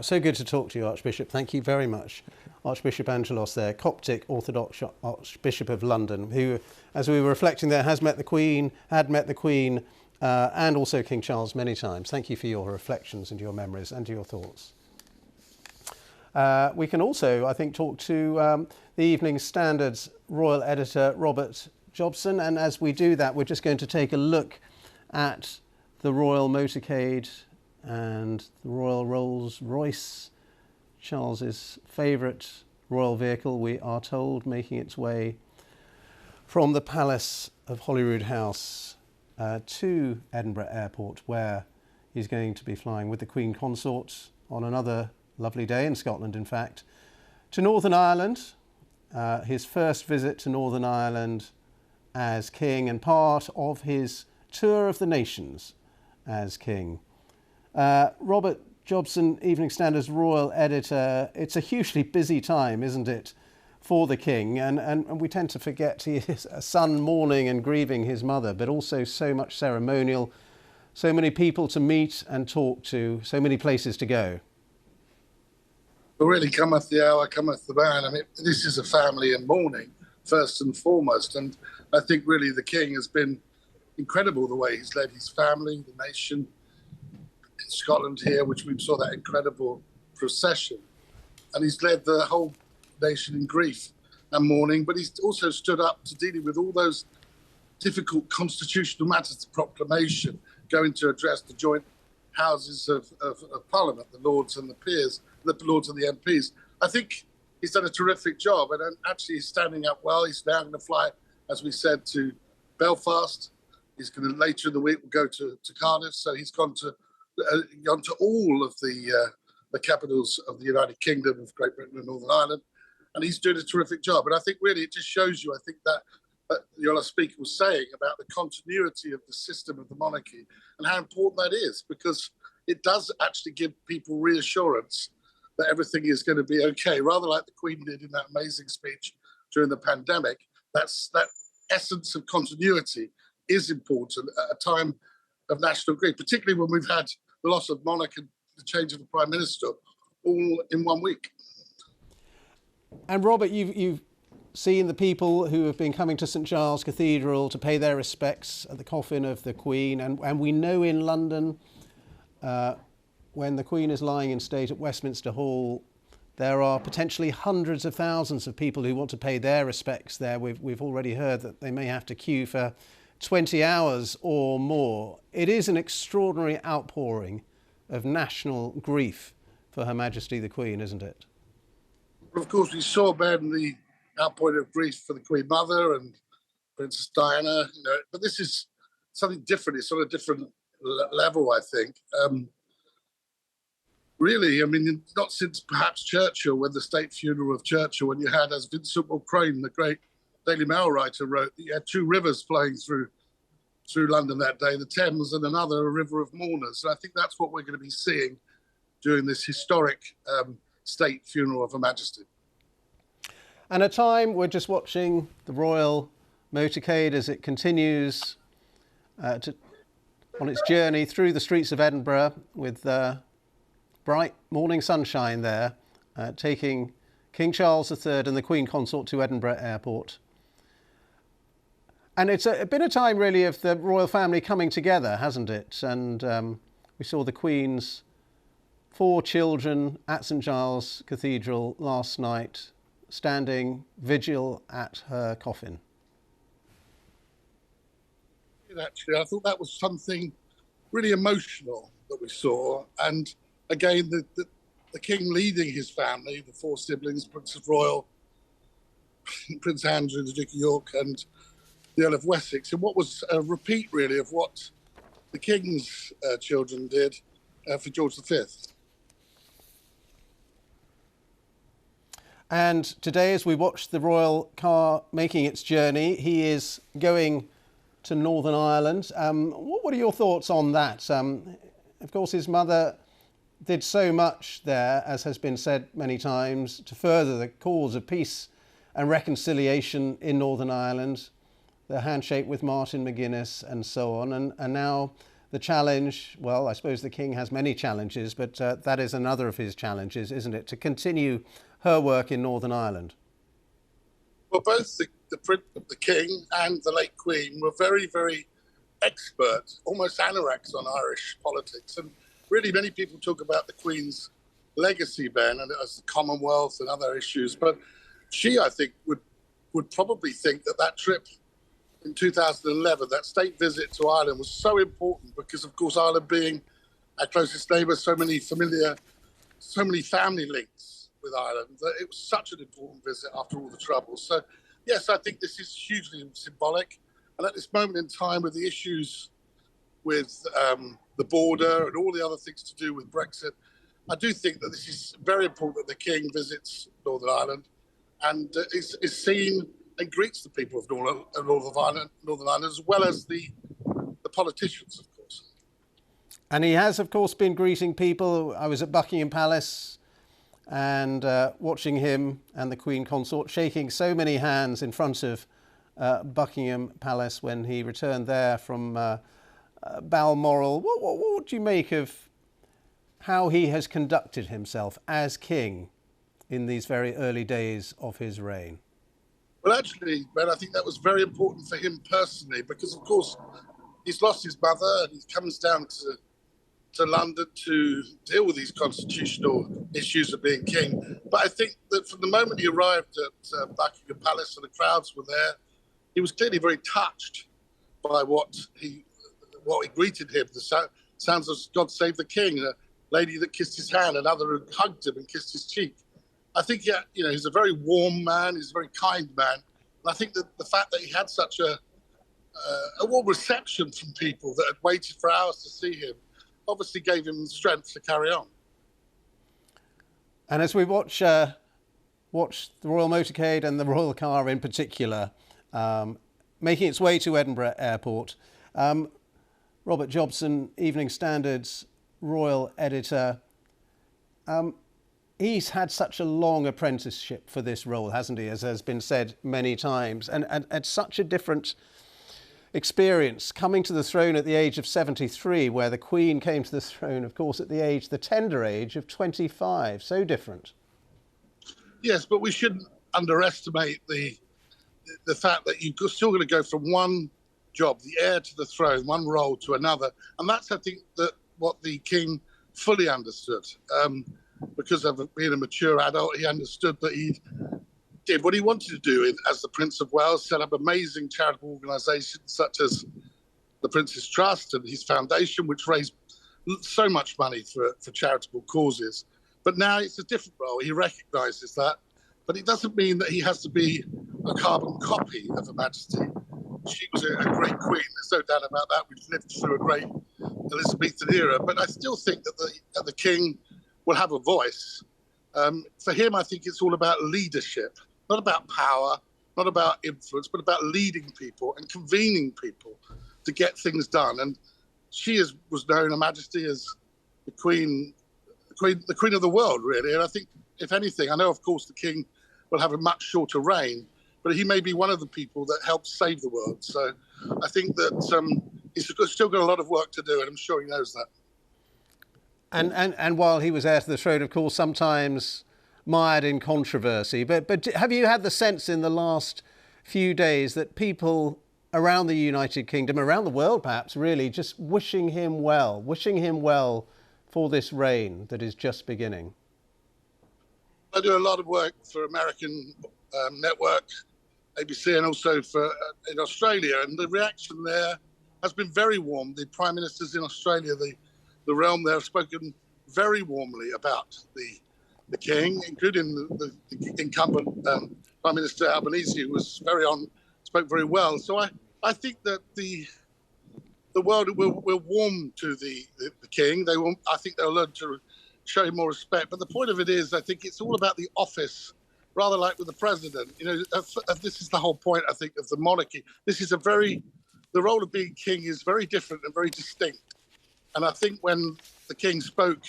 S1: So good to talk to you, Archbishop. Thank you very much. Archbishop Angelos there, Coptic Orthodox Archbishop of London, who, as we were reflecting there, had met the Queen, and also King Charles many times. Thank you for your reflections and your memories and your thoughts. We can also, I think, talk to the Evening Standard's royal editor, Robert Jobson. And as we do that, we're just going to take a look at the royal motorcade and the Royal Rolls-Royce, Charles's favourite royal vehicle, we are told, making its way from the Palace of Holyrood House to Edinburgh Airport, where he's going to be flying with the Queen Consort on another lovely day in Scotland, in fact, to Northern Ireland, his first visit to Northern Ireland as king and part of his tour of the nations as king. Robert Jobson, Evening Standard's royal editor, it's a hugely busy time, isn't it, for the king? And we tend to forget he is a son mourning and grieving his mother, but also so much ceremonial, so many people to meet and talk to, so many places to go.
S2: But really, cometh the hour, cometh the man. I mean, this is a family in mourning, first and foremost. And I think really the king has been incredible the way he's led his family, the nation, in Scotland here, which we saw that incredible procession. And he's led the whole nation in grief and mourning, but he's also stood up to dealing with all those difficult constitutional matters, the proclamation, going to address the joint houses of Parliament, the Lords and the Peers, the Lords and the MPs. I think he's done a terrific job, and actually he's standing up well. He's now going to fly, as we said, to Belfast. He's going to, later in the week, go to Cardiff. So he's gone to all of the capitals of the United Kingdom, of Great Britain and Northern Ireland, and he's doing a terrific job. And I think really it just shows you, I think that the other speaker was saying about the continuity of the system of the monarchy and how important that is, because it does actually give people reassurance that everything is going to be okay, rather like the Queen did in that amazing speech during the pandemic. That essence of continuity is important at a time of national grief, particularly when we've had the loss of monarch and the change of the Prime Minister all in 1 week.
S1: And Robert, you've seen the people who have been coming to St Giles Cathedral to pay their respects at the coffin of the Queen, and we know in London, when the Queen is lying in state at Westminster Hall, there are potentially hundreds of thousands of people who want to pay their respects there. We've already heard that they may have to queue for 20 hours or more. It is an extraordinary outpouring of national grief for Her Majesty the Queen, isn't it?
S2: Well, of course, we saw, Ben, the outpouring of grief for the Queen Mother and Princess Diana, but this is something different. It's on a different level, I think. Really, I mean, not since perhaps Churchill, when the state funeral of Churchill, when you had, as Vincent Crane, the great Daily Mail writer, wrote, you had two rivers flowing through London that day, the Thames and another, a river of mourners. And I think that's what we're going to be seeing during this historic state funeral of Her Majesty.
S1: And at time, we're just watching the royal motorcade as it continues on its journey through the streets of Edinburgh with bright morning sunshine there, taking King Charles III and the Queen Consort to Edinburgh Airport. And it's been a time really of the royal family coming together, hasn't it? And we saw the Queen's 4 children at St Giles Cathedral last night, standing vigil at her coffin.
S2: Actually, I thought that was something really emotional that we saw. And again, the King leading his family, the 4 siblings, Princess Royal, Prince Andrew, the Duke of York, and the Earl of Wessex, and what was a repeat, really, of what the King's children did for George V.
S1: And today, as we watch the royal car making its journey, he is going to Northern Ireland. What are your thoughts on that? Of course, his mother did so much there, as has been said many times, to further the cause of peace and reconciliation in Northern Ireland, the handshake with Martin McGuinness and so on. And now the challenge, well, I suppose the King has many challenges, but that is another of his challenges, isn't it, to continue her work in Northern Ireland?
S2: Well, both the King and the late Queen were very, very expert, almost anoraks on Irish politics. And really, many people talk about the Queen's legacy, Ben, and as the Commonwealth and other issues. But she, I think, would probably think that trip in 2011, that state visit to Ireland, was so important because, of course, Ireland being our closest neighbour, so many family links with Ireland, that it was such an important visit after all the troubles. So, yes, I think this is hugely symbolic. And at this moment in time, with the issues with the border and all the other things to do with Brexit, I do think that this is very important that the King visits Northern Ireland and is seen and greets the people of Northern Ireland, as well as the politicians, of course.
S1: And he has, of course, been greeting people. I was at Buckingham Palace and watching him and the Queen Consort shaking so many hands in front of Buckingham Palace when he returned there from Balmoral. What would you make of how he has conducted himself as king in these very early days of his reign?
S2: Well, actually, Ben, I think that was very important for him personally because, of course, he's lost his mother and he comes down to London to deal with these constitutional issues of being king. But I think that from the moment he arrived at Buckingham Palace and the crowds were there, he was clearly very touched by what he greeted him. The sounds of God Save the King, a lady that kissed his hand, another who hugged him and kissed his cheek. I think, he's a very warm man. He's a very kind man. And I think that the fact that he had such a warm reception from people that had waited for hours to see him obviously gave him the strength to carry on.
S1: And as we watch the Royal Motorcade and the Royal Car in particular, making its way to Edinburgh Airport, Robert Jobson, Evening Standard's Royal Editor, he's had such a long apprenticeship for this role, hasn't he, as has been said many times, and at such a different experience, coming to the throne at the age of 73, where the Queen came to the throne, of course, at the tender age of 25. So different.
S2: Yes, but we shouldn't underestimate the fact that you're still going to go from one job, the heir to the throne, one role to another. And that's, I think, what the King fully understood. Because of being a mature adult, he understood that he did what he wanted to do as the Prince of Wales, set up amazing charitable organisations such as the Prince's Trust and his foundation, which raised so much money for charitable causes. But now it's a different role. He recognises that. But it doesn't mean that he has to be a carbon copy of Her Majesty. she was a great queen. There's no doubt about that. We've lived through a great Elizabethan era. But I still think that the king will have a voice. For him, I think it's all about leadership, not about power, not about influence, but about leading people and convening people to get things done. And she was known, Her Majesty, as the queen of the world, really. And I think, if anything, I know, of course, the king will have a much shorter reign, but he may be one of the people that helped save the world. So I think that he's still got a lot of work to do, and I'm sure he knows that.
S1: And while he was heir to the throne, of course, sometimes mired in controversy. But have you had the sense in the last few days that people around the United Kingdom, around the world perhaps, really just wishing him well for this reign that is just beginning?
S2: I do a lot of work for American network, ABC, and also in Australia, and the reaction there has been very warm. The prime ministers in Australia, the realm there, have spoken very warmly about the king, including the incumbent Prime Minister Albanese, who was spoke very well. So I think that the world will warm to the king. I think they'll learn to show him more respect. But the point of it is, I think it's all about the office, rather like with the president. You know, this is the whole point, I think, of the monarchy. The role of being king is very different and very distinct. And I think when the king spoke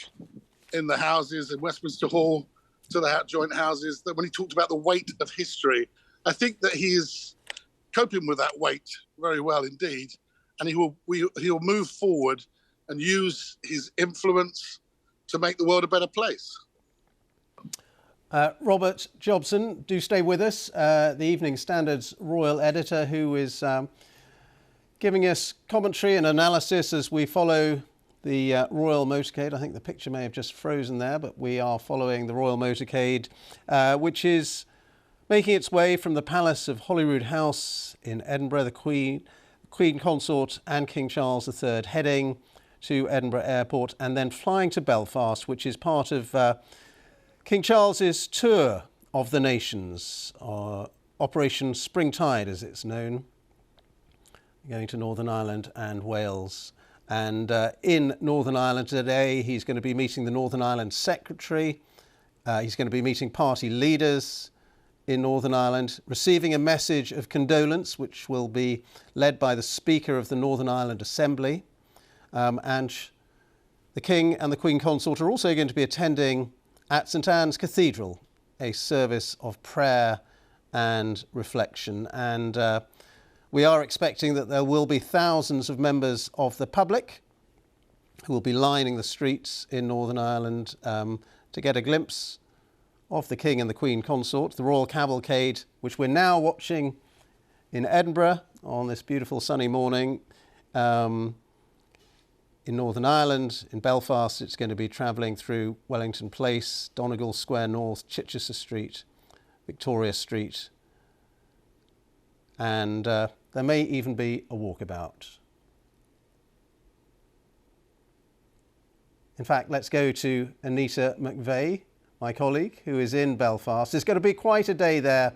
S2: in the Houses in Westminster Hall to the joint houses, that when he talked about the weight of history, I think that he is coping with that weight very well indeed. And he will move forward and use his influence to make the world a better place.
S1: Robert Jobson, do stay with us, the Evening Standard's royal editor, who is giving us commentary and analysis as we follow the royal motorcade. I think the picture may have just frozen there, but we are following the royal motorcade, which is making its way from the Palace of Holyrood House in Edinburgh. The Queen Consort and King Charles III heading to Edinburgh Airport and then flying to Belfast, which is part of King Charles's tour of the nations, Operation Springtide as it's known, going to Northern Ireland and Wales. And in Northern Ireland today, he's going to be meeting the Northern Ireland Secretary. He's going to be meeting party leaders in Northern Ireland, receiving a message of condolence, which will be led by the Speaker of the Northern Ireland Assembly. And the King and the Queen Consort are also going to be attending at St Anne's Cathedral, a service of prayer and reflection. And we are expecting that there will be thousands of members of the public who will be lining the streets in Northern Ireland to get a glimpse of the King and the Queen Consort, the Royal Cavalcade, which we're now watching in Edinburgh on this beautiful sunny morning. In Northern Ireland, in Belfast, it's going to be travelling through Wellington Place, Donegal Square North, Chichester Street, Victoria Street, and there may even be a walkabout. In fact, let's go to Anita McVeigh, my colleague, who is in Belfast. It's going to be quite a day there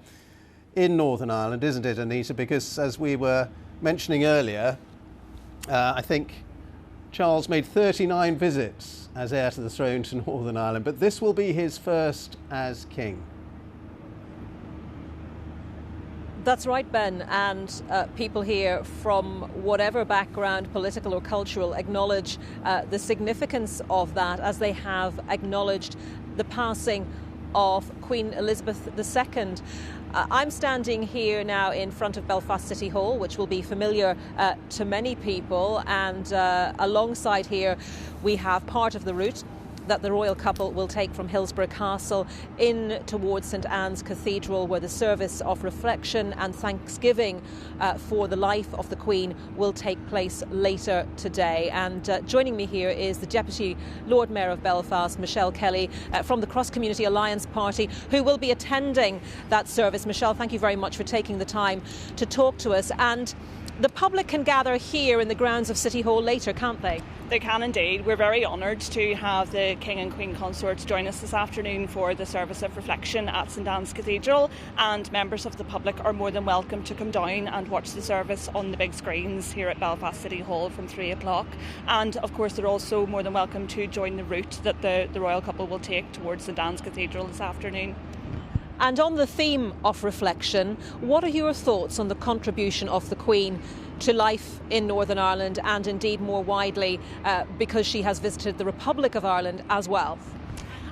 S1: in Northern Ireland, isn't it, Anita? Because as we were mentioning earlier, I think Charles made 39 visits as heir to the throne to Northern Ireland, but this will be his first as king.
S17: That's right, Ben, and people here from whatever background, political or cultural, acknowledge the significance of that, as they have acknowledged the passing of Queen Elizabeth II. I'm standing here now in front of Belfast City Hall, which will be familiar to many people, and alongside here we have part of the route that the royal couple will take from Hillsborough Castle in towards St Anne's Cathedral, where the service of reflection and thanksgiving for the life of the Queen will take place later today. And joining me here is the Deputy Lord Mayor of Belfast, Michelle Kelly, from the Cross Community Alliance Party, who will be attending that service. Michelle, thank you very much for taking the time to talk to us. And the public can gather here in the grounds of City Hall later, can't they?
S4: They can indeed. We're very honoured to have the King and Queen consorts join us this afternoon for the service of reflection at St Anne's Cathedral, and members of the public are more than welcome to come down and watch the service on the big screens here at Belfast City Hall from 3 o'clock. And of course they're also more than welcome to join the route that the royal couple will take towards St Anne's Cathedral this afternoon.
S17: And on the theme of reflection, what are your thoughts on the contribution of the Queen to life in Northern Ireland and indeed more widely because she has visited the Republic of Ireland as well?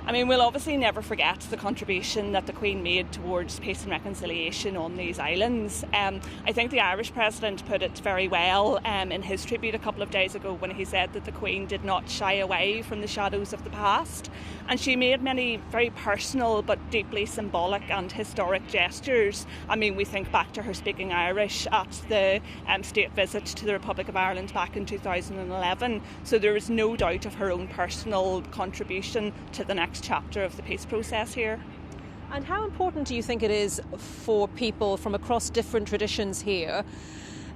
S4: I mean, we'll obviously never forget the contribution that the Queen made towards peace and reconciliation on these islands. I think the Irish President put it very well in his tribute a couple of days ago when he said that the Queen did not shy away from the shadows of the past. And she made many very personal but deeply symbolic and historic gestures. I mean, we think back to her speaking Irish at the state visit to the Republic of Ireland back in 2011. So there is no doubt of her own personal contribution to the next chapter of the peace process here.
S17: And how important do you think it is for people from across different traditions here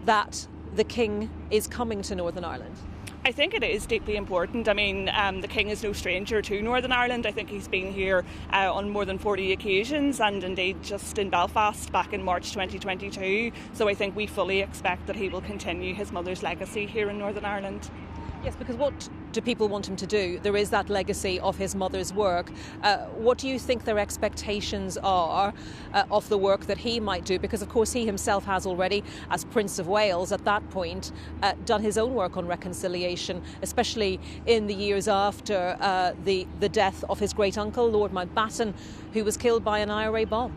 S17: that the King is coming to Northern Ireland?
S4: I think it is deeply important. I mean, the King is no stranger to Northern Ireland. I think he's been here on more than 40 occasions, and indeed just in Belfast back in March 2022. So I think we fully expect that he will continue his mother's legacy here in Northern Ireland.
S17: Yes, because what do people want him to do? There is that legacy of his mother's work. What do you think their expectations are of the work that he might do? Because, of course, he himself has already, as Prince of Wales at that point, done his own work on reconciliation, especially in the years after the death of his great-uncle, Lord Mountbatten, who was killed by an IRA bomb.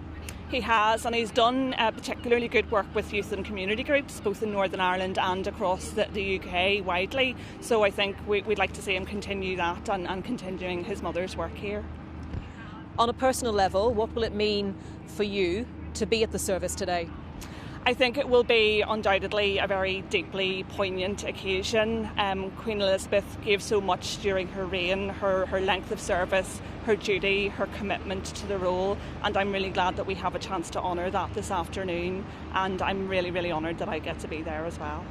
S4: He has, and he's done particularly good work with youth and community groups, both in Northern Ireland and across the UK widely. So I think we'd like to see him continue that and continuing his mother's work here.
S17: On a personal level, what will it mean for you to be at the service today?
S4: I think it will be undoubtedly a very deeply poignant occasion. Queen Elizabeth gave so much during her reign, her length of service, her duty, her commitment to the role, and I'm really glad that we have a chance to honour that this afternoon, and I'm really, really honoured that I get to be there as well.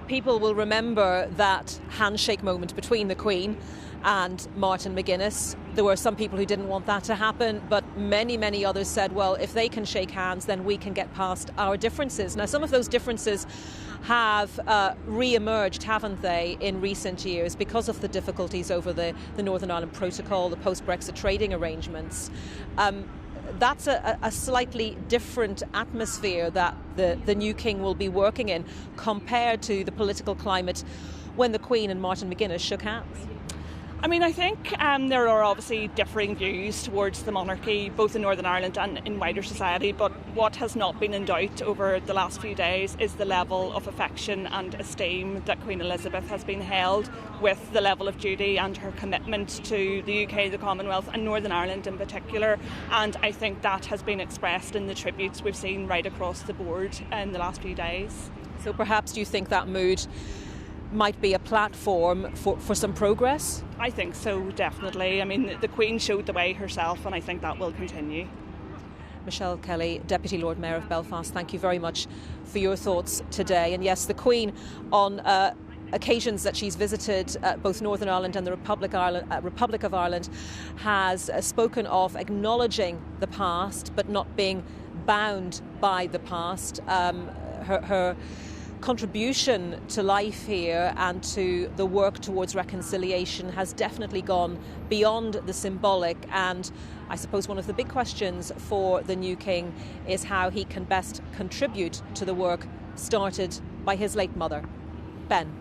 S17: People will remember that handshake moment between the Queen and Martin McGuinness. There were some people who didn't want that to happen, but many, many others said, well, if they can shake hands, then we can get past our differences. Now, some of those differences have re-emerged, haven't they, in recent years because of the difficulties over the Northern Ireland Protocol, the post-Brexit trading arrangements. That's a slightly different atmosphere that the new King will be working in compared to the political climate when the Queen and Martin McGuinness shook hands.
S4: I mean, I think there are obviously differing views towards the monarchy, both in Northern Ireland and in wider society, but what has not been in doubt over the last few days is the level of affection and esteem that Queen Elizabeth has been held, with the level of duty and her commitment to the UK, the Commonwealth and Northern Ireland in particular, and I think that has been expressed in the tributes we've seen right across the board in the last few days.
S17: So perhaps do you think that mood might be a platform for some progress?
S4: I think so, definitely. I mean, the Queen showed the way herself, and I think that will continue.
S17: Michelle Kelly, Deputy Lord Mayor of Belfast, thank you very much for your thoughts today. And yes, the Queen, on occasions that she's visited both Northern Ireland and the Republic of Ireland, has spoken of acknowledging the past but not being bound by the past. Her contribution to life here and to the work towards reconciliation has definitely gone beyond the symbolic, and I suppose one of the big questions for the new King is how he can best contribute to the work started by his late mother. Ben.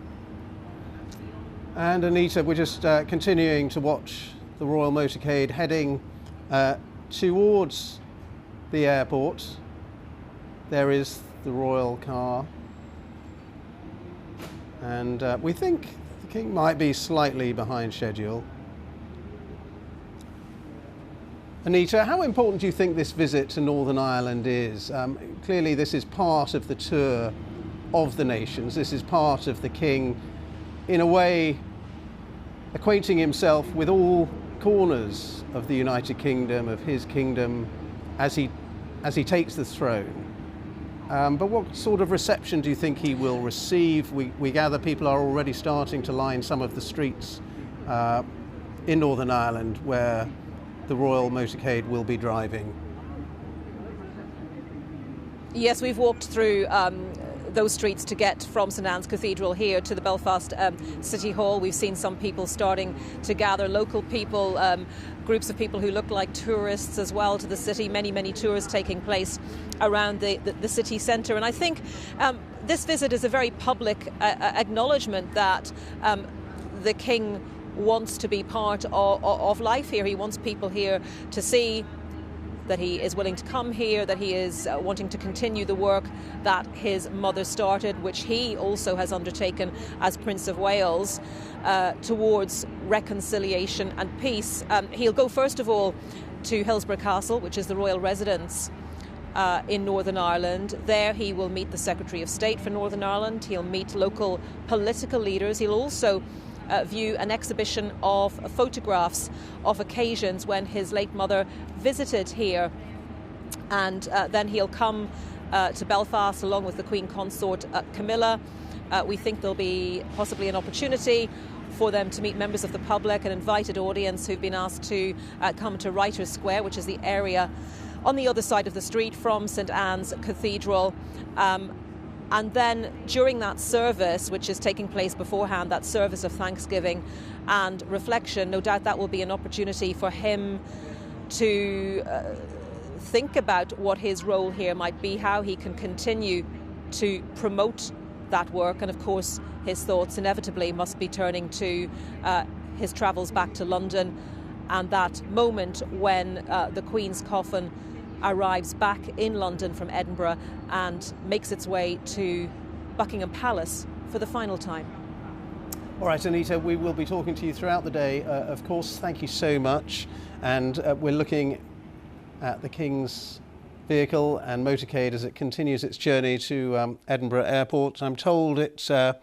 S1: And Anita, we're just continuing to watch the Royal Motorcade heading towards the airport. There is the royal car. And we think the King might be slightly behind schedule. Anita, how important do you think this visit to Northern Ireland is? Clearly this is part of the tour of the nations. This is part of the King, in a way, acquainting himself with all corners of the United Kingdom, of his kingdom, as he takes the throne. But what sort of reception do you think he will receive? We gather people are already starting to line some of the streets in Northern Ireland where the royal motorcade will be driving.
S17: Yes, we've walked through those streets to get from St Anne's Cathedral here to the Belfast City Hall. We've seen some people starting to gather, local people, groups of people who look like tourists as well to the city, many tours taking place around the city centre. And I think this visit is a very public acknowledgement that the King wants to be part of life here. He wants people here to see that he is willing to come here, that he is wanting to continue the work that his mother started, which he also has undertaken as Prince of Wales, towards reconciliation and peace. He'll go first of all to Hillsborough Castle, which is the royal residence in Northern Ireland. There he will meet the Secretary of State for Northern Ireland. He'll meet local political leaders. He'll also view an exhibition of photographs of occasions when his late mother visited here. And then he'll come to Belfast along with the Queen Consort Camilla. We think there'll be possibly an opportunity for them to meet members of the public, an invited audience who've been asked to come to Writers' Square, which is the area on the other side of the street from St Anne's Cathedral. And then during that service, which is taking place beforehand, that service of thanksgiving and reflection, no doubt that will be an opportunity for him to think about what his role here might be, how he can continue to promote that work. And of course, his thoughts inevitably must be turning to his travels back to London and that moment when the Queen's coffin arrives back in London from Edinburgh and makes its way to Buckingham Palace for the final time.
S1: All right, Anita, we will be talking to you throughout the day, of course. Thank you so much. And we're looking at the King's vehicle and motorcade as it continues its journey to Edinburgh Airport. I'm told the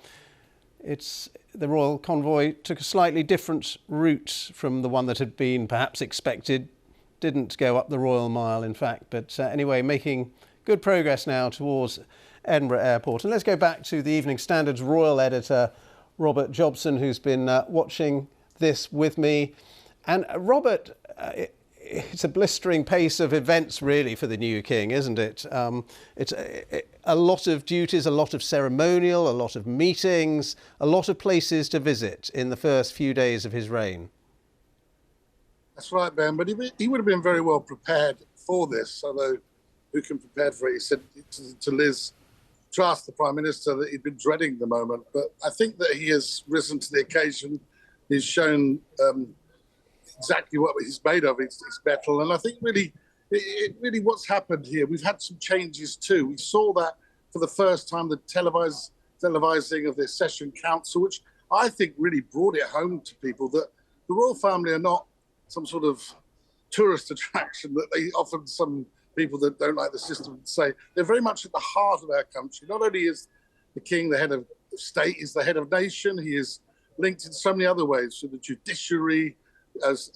S1: royal convoy took a slightly different route from the one that had been perhaps expected. Didn't go up the Royal Mile, in fact, but anyway, making good progress now towards Edinburgh Airport. And let's go back to the Evening Standard's royal editor, Robert Jobson, who's been watching this with me. And Robert, it's a blistering pace of events, really, for the new king, isn't it? It's a lot of duties, a lot of ceremonial, a lot of meetings, a lot of places to visit in the first few days of his reign.
S2: That's right, Ben, but he would have been very well prepared for this, although who can prepare for it? He said to Liz Truss, the Prime Minister, that he'd been dreading the moment. But I think that he has risen to the occasion. He's shown exactly what he's made of, his mettle. And I think really what's happened here, we've had some changes too. We saw that for the first time, the televising of the Session Council, which I think really brought it home to people that the royal family are not some sort of tourist attraction that they often, some people that don't like the system say. They're very much at the heart of our country. Not only is the king the head of state, he's the head of nation, he is linked in so many other ways to the judiciary, as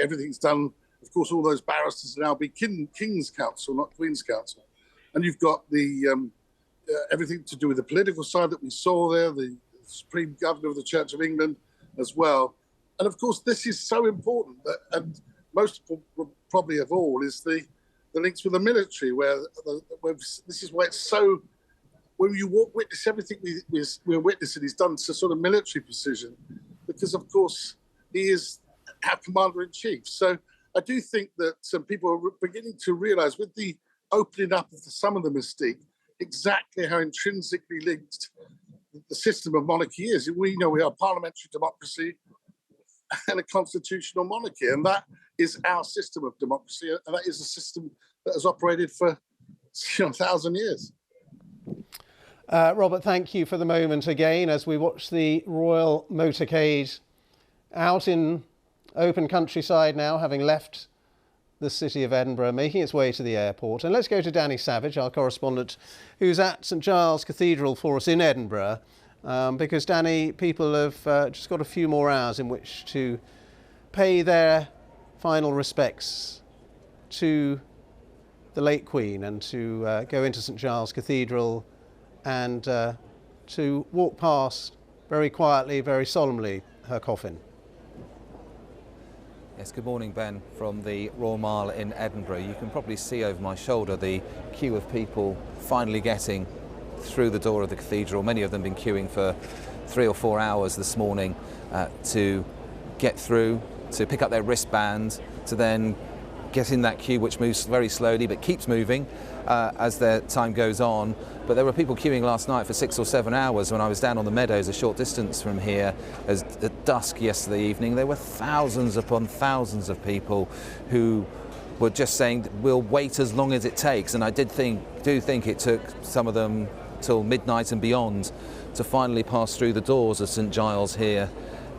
S2: everything's done. Of course, all those barristers are now be King's Council, not Queen's Council. And you've got the everything to do with the political side that we saw there, the Supreme Governor of the Church of England as well. And of course, this is so important, and most probably of all is the links with the military, where this is why it's so. When you witness everything we're witnessing, is done to sort of military precision, because of course he is our commander-in-chief. So I do think that some people are beginning to realise, with the opening up of some of the mystique, exactly how intrinsically linked the system of monarchy is. We know we are a parliamentary democracy and a constitutional monarchy, and that is our system of democracy, and that is a system that has operated for 1,000 years.
S1: Robert, thank you for the moment again as we watch the royal motorcade out in open countryside now, having left the city of Edinburgh, making its way to the airport. And let's go to Danny Savage, our correspondent, who's at St Giles Cathedral for us in Edinburgh. Because, Danny, people have just got a few more hours in which to pay their final respects to the late Queen and to go into St Giles Cathedral and to walk past very quietly, very solemnly, her coffin.
S8: Yes, good morning, Ben, from the Royal Mile in Edinburgh. You can probably see over my shoulder the queue of people finally getting through the door of the cathedral. Many of them been queuing for 3 or 4 hours this morning to get through, to pick up their wristband, to then get in that queue, which moves very slowly but keeps moving as their time goes on. But there were people queuing last night for 6 or 7 hours when I was down on the meadows a short distance from here at dusk yesterday evening. There were thousands upon thousands of people who were just saying, we'll wait as long as it takes. And I do think it took some of them till midnight and beyond to finally pass through the doors of St Giles here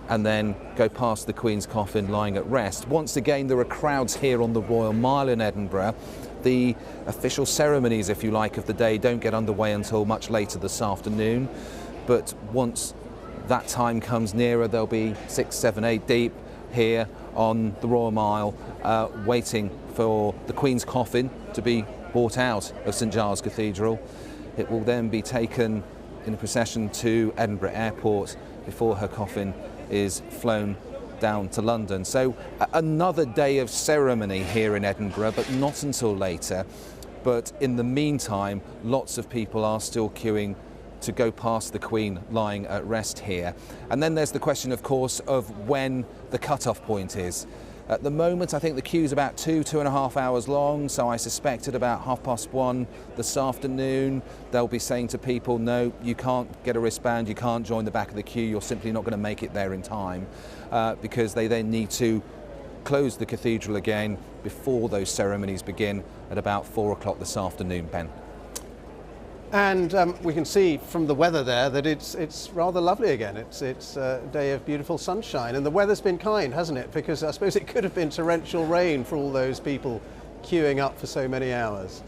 S8: and then go past the Queen's coffin lying at rest. Once again, there are crowds here on the Royal Mile in Edinburgh. The official ceremonies, if you like, of the day don't get underway until much later this afternoon. But once that time comes nearer, there'll be 6, 7, 8 deep here on the Royal Mile, waiting for the Queen's coffin to be brought out of St Giles Cathedral. It will then be taken in a procession to Edinburgh Airport before her coffin is flown down to London. So another day of ceremony here in Edinburgh, but not until later. But in the meantime, lots of people are still queuing to go past the Queen lying at rest here. And then there's the question, of course, of when the cut-off point is. At the moment, I think the queue's about 2.5 hours long, so I suspect at about 1:30 this afternoon, they'll be saying to people, no, you can't get a wristband, you can't join the back of the queue, you're simply not going to make it there in time, because they then need to close the cathedral again before those ceremonies begin at about 4 o'clock this afternoon, Ben.
S1: And we can see from the weather there that it's rather lovely again. It's a day of beautiful sunshine, and the weather's been kind, hasn't it? Because I suppose it could have been torrential rain for all those people queuing up for so many hours.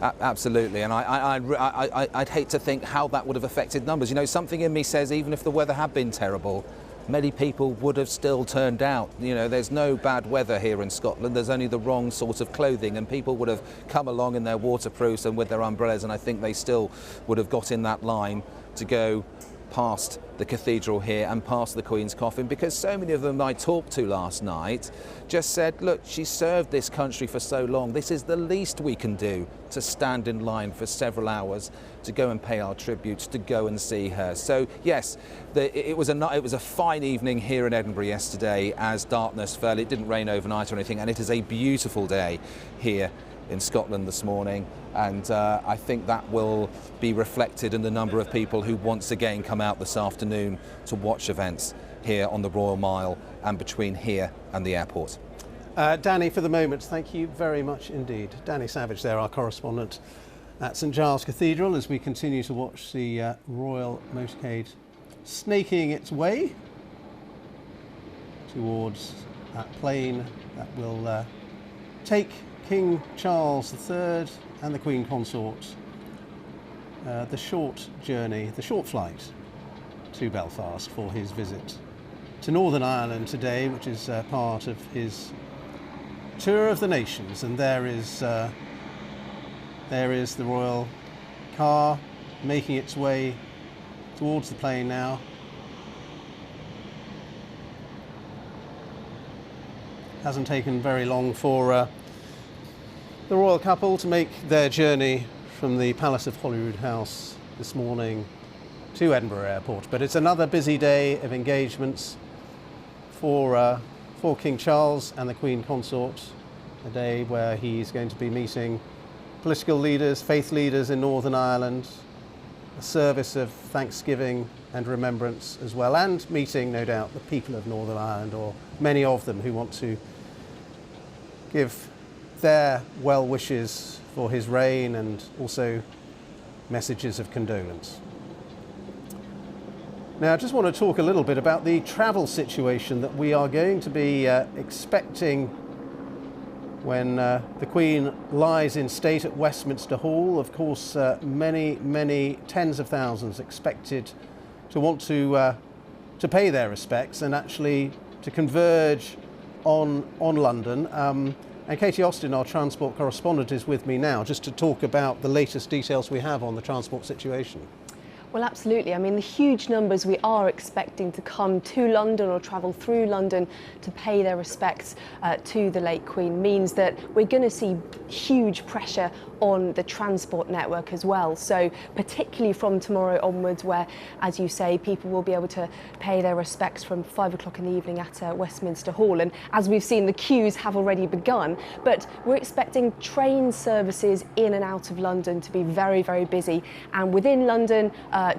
S8: Absolutely, and I'd hate to think how that would have affected numbers. You know, something in me says even if the weather had been terrible, many people would have still turned out. You know, there's no bad weather here in Scotland, there's only the wrong sort of clothing, and people would have come along in their waterproofs and with their umbrellas, and I think they still would have got in that line to go past the cathedral here and past the Queen's coffin, because so many of them I talked to last night just said, look, she served this country for so long, this is the least we can do, to stand in line for several hours to go and pay our tributes, to go and see her. So yes, it was a fine evening here in Edinburgh yesterday as darkness fell. It didn't rain overnight or anything, and it is a beautiful day here in Scotland this morning, and I think that will be reflected in the number of people who once again come out this afternoon to watch events here on the Royal Mile and between here and the airport.
S1: Danny, for the moment, thank you very much indeed. Danny Savage there, our correspondent at St Giles Cathedral, as we continue to watch the royal motorcade snaking its way towards that plane that will take King Charles III and the Queen Consort the short journey, the short flight to Belfast for his visit to Northern Ireland today, which is part of his tour of the nations. And there is the royal car making its way towards the plane now. Hasn't taken very long for the royal couple to make their journey from the Palace of Holyrood House this morning to Edinburgh Airport. But it's another busy day of engagements for King Charles and the Queen Consort, a day where he's going to be meeting political leaders, faith leaders in Northern Ireland, a service of thanksgiving and remembrance as well, and meeting, no doubt, the people of Northern Ireland, or many of them who want to give their well wishes for his reign and also messages of condolence. Now, I just want to talk a little bit about the travel situation that we are going to be expecting when the Queen lies in state at Westminster Hall. Of course, many tens of thousands expected to want to pay their respects and actually to converge on London. And Katie Austin, our transport correspondent, is with me now just to talk about the latest details we have on the transport situation.
S9: Well, absolutely. I mean, the huge numbers we are expecting to come to London or travel through London to pay their respects to the late Queen means that we're going to see huge pressure on the transport network as well. So particularly from tomorrow onwards, where, as you say, people will be able to pay their respects from 5 o'clock in the evening at Westminster Hall. And as we've seen, the queues have already begun, but we're expecting train services in and out of London to be very, very busy. And within London,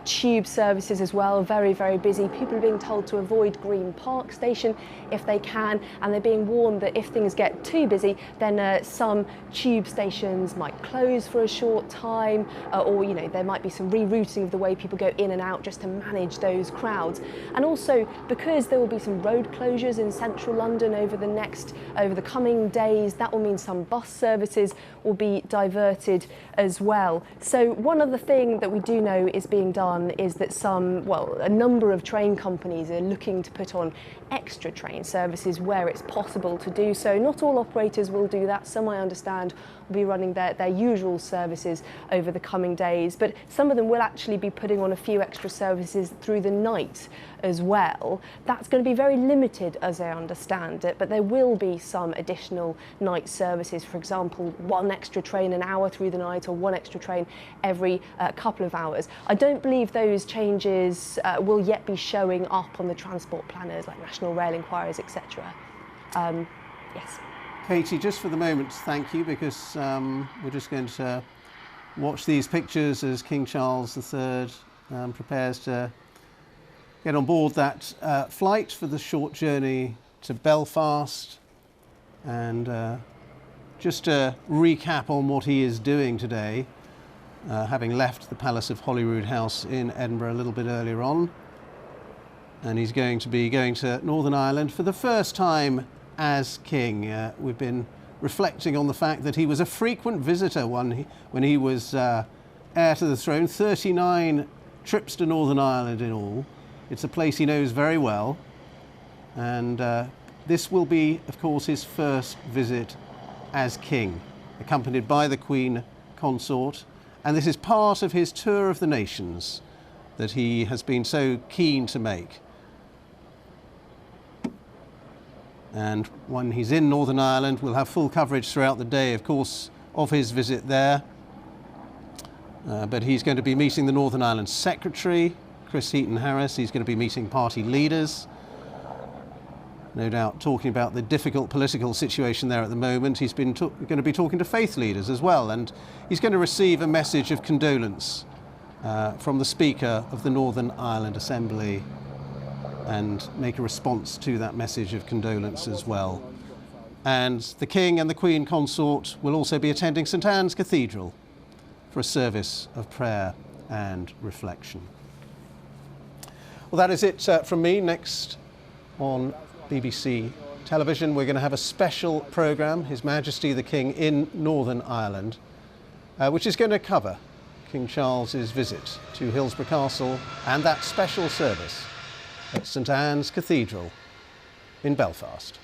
S9: tube services as well, very, very busy. People are being told to avoid Green Park Station if they can, and they're being warned that if things get too busy, then some tube stations might close for a short time, or there might be some rerouting of the way people go in and out just to manage those crowds. And also, because there will be some road closures in central London over the coming days, that will mean some bus services will be diverted as well. So one other thing that we do know is being done is that a number of train companies are looking to put on extra train services where it's possible to do so. Not all operators will do that. Some, I understand, will be running their usual services over the coming days, but some of them will actually be putting on a few extra services through the night as well. That's going to be very limited, as I understand it, but there will be some additional night services. For example, one extra train an hour through the night, or one extra train every couple of hours. I don't believe those changes will yet be showing up on the transport planners like National Rail Inquiries, etc. Yes.
S1: Katie, just for the moment, thank you, because we're just going to watch these pictures as King Charles III prepares to get on board that flight for the short journey to Belfast. And just to recap on what he is doing today, having left the Palace of Holyrood House in Edinburgh a little bit earlier on, and he's going to be going to Northern Ireland for the first time as king. We've been reflecting on the fact that he was a frequent visitor when he was heir to the throne. 39 trips to Northern Ireland in all. It's a place he knows very well, and this will be, of course, his first visit as king, accompanied by the Queen Consort, and this is part of his tour of the nations that he has been so keen to make. And when he's in Northern Ireland, we'll have full coverage throughout the day, of course, of his visit there. But he's going to be meeting the Northern Ireland Secretary, Chris Heaton-Harris. He's going to be meeting party leaders, no doubt talking about the difficult political situation there at the moment. He's been going to be talking to faith leaders as well, and he's going to receive a message of condolence from the Speaker of the Northern Ireland Assembly, and make a response to that message of condolence as well. And the King and the Queen Consort will also be attending St Anne's Cathedral for a service of prayer and reflection. Well, that is it from me. Next on BBC television, we're going to have a special programme, His Majesty the King in Northern Ireland, which is going to cover King Charles's visit to Hillsborough Castle and that special service at St Anne's Cathedral in Belfast.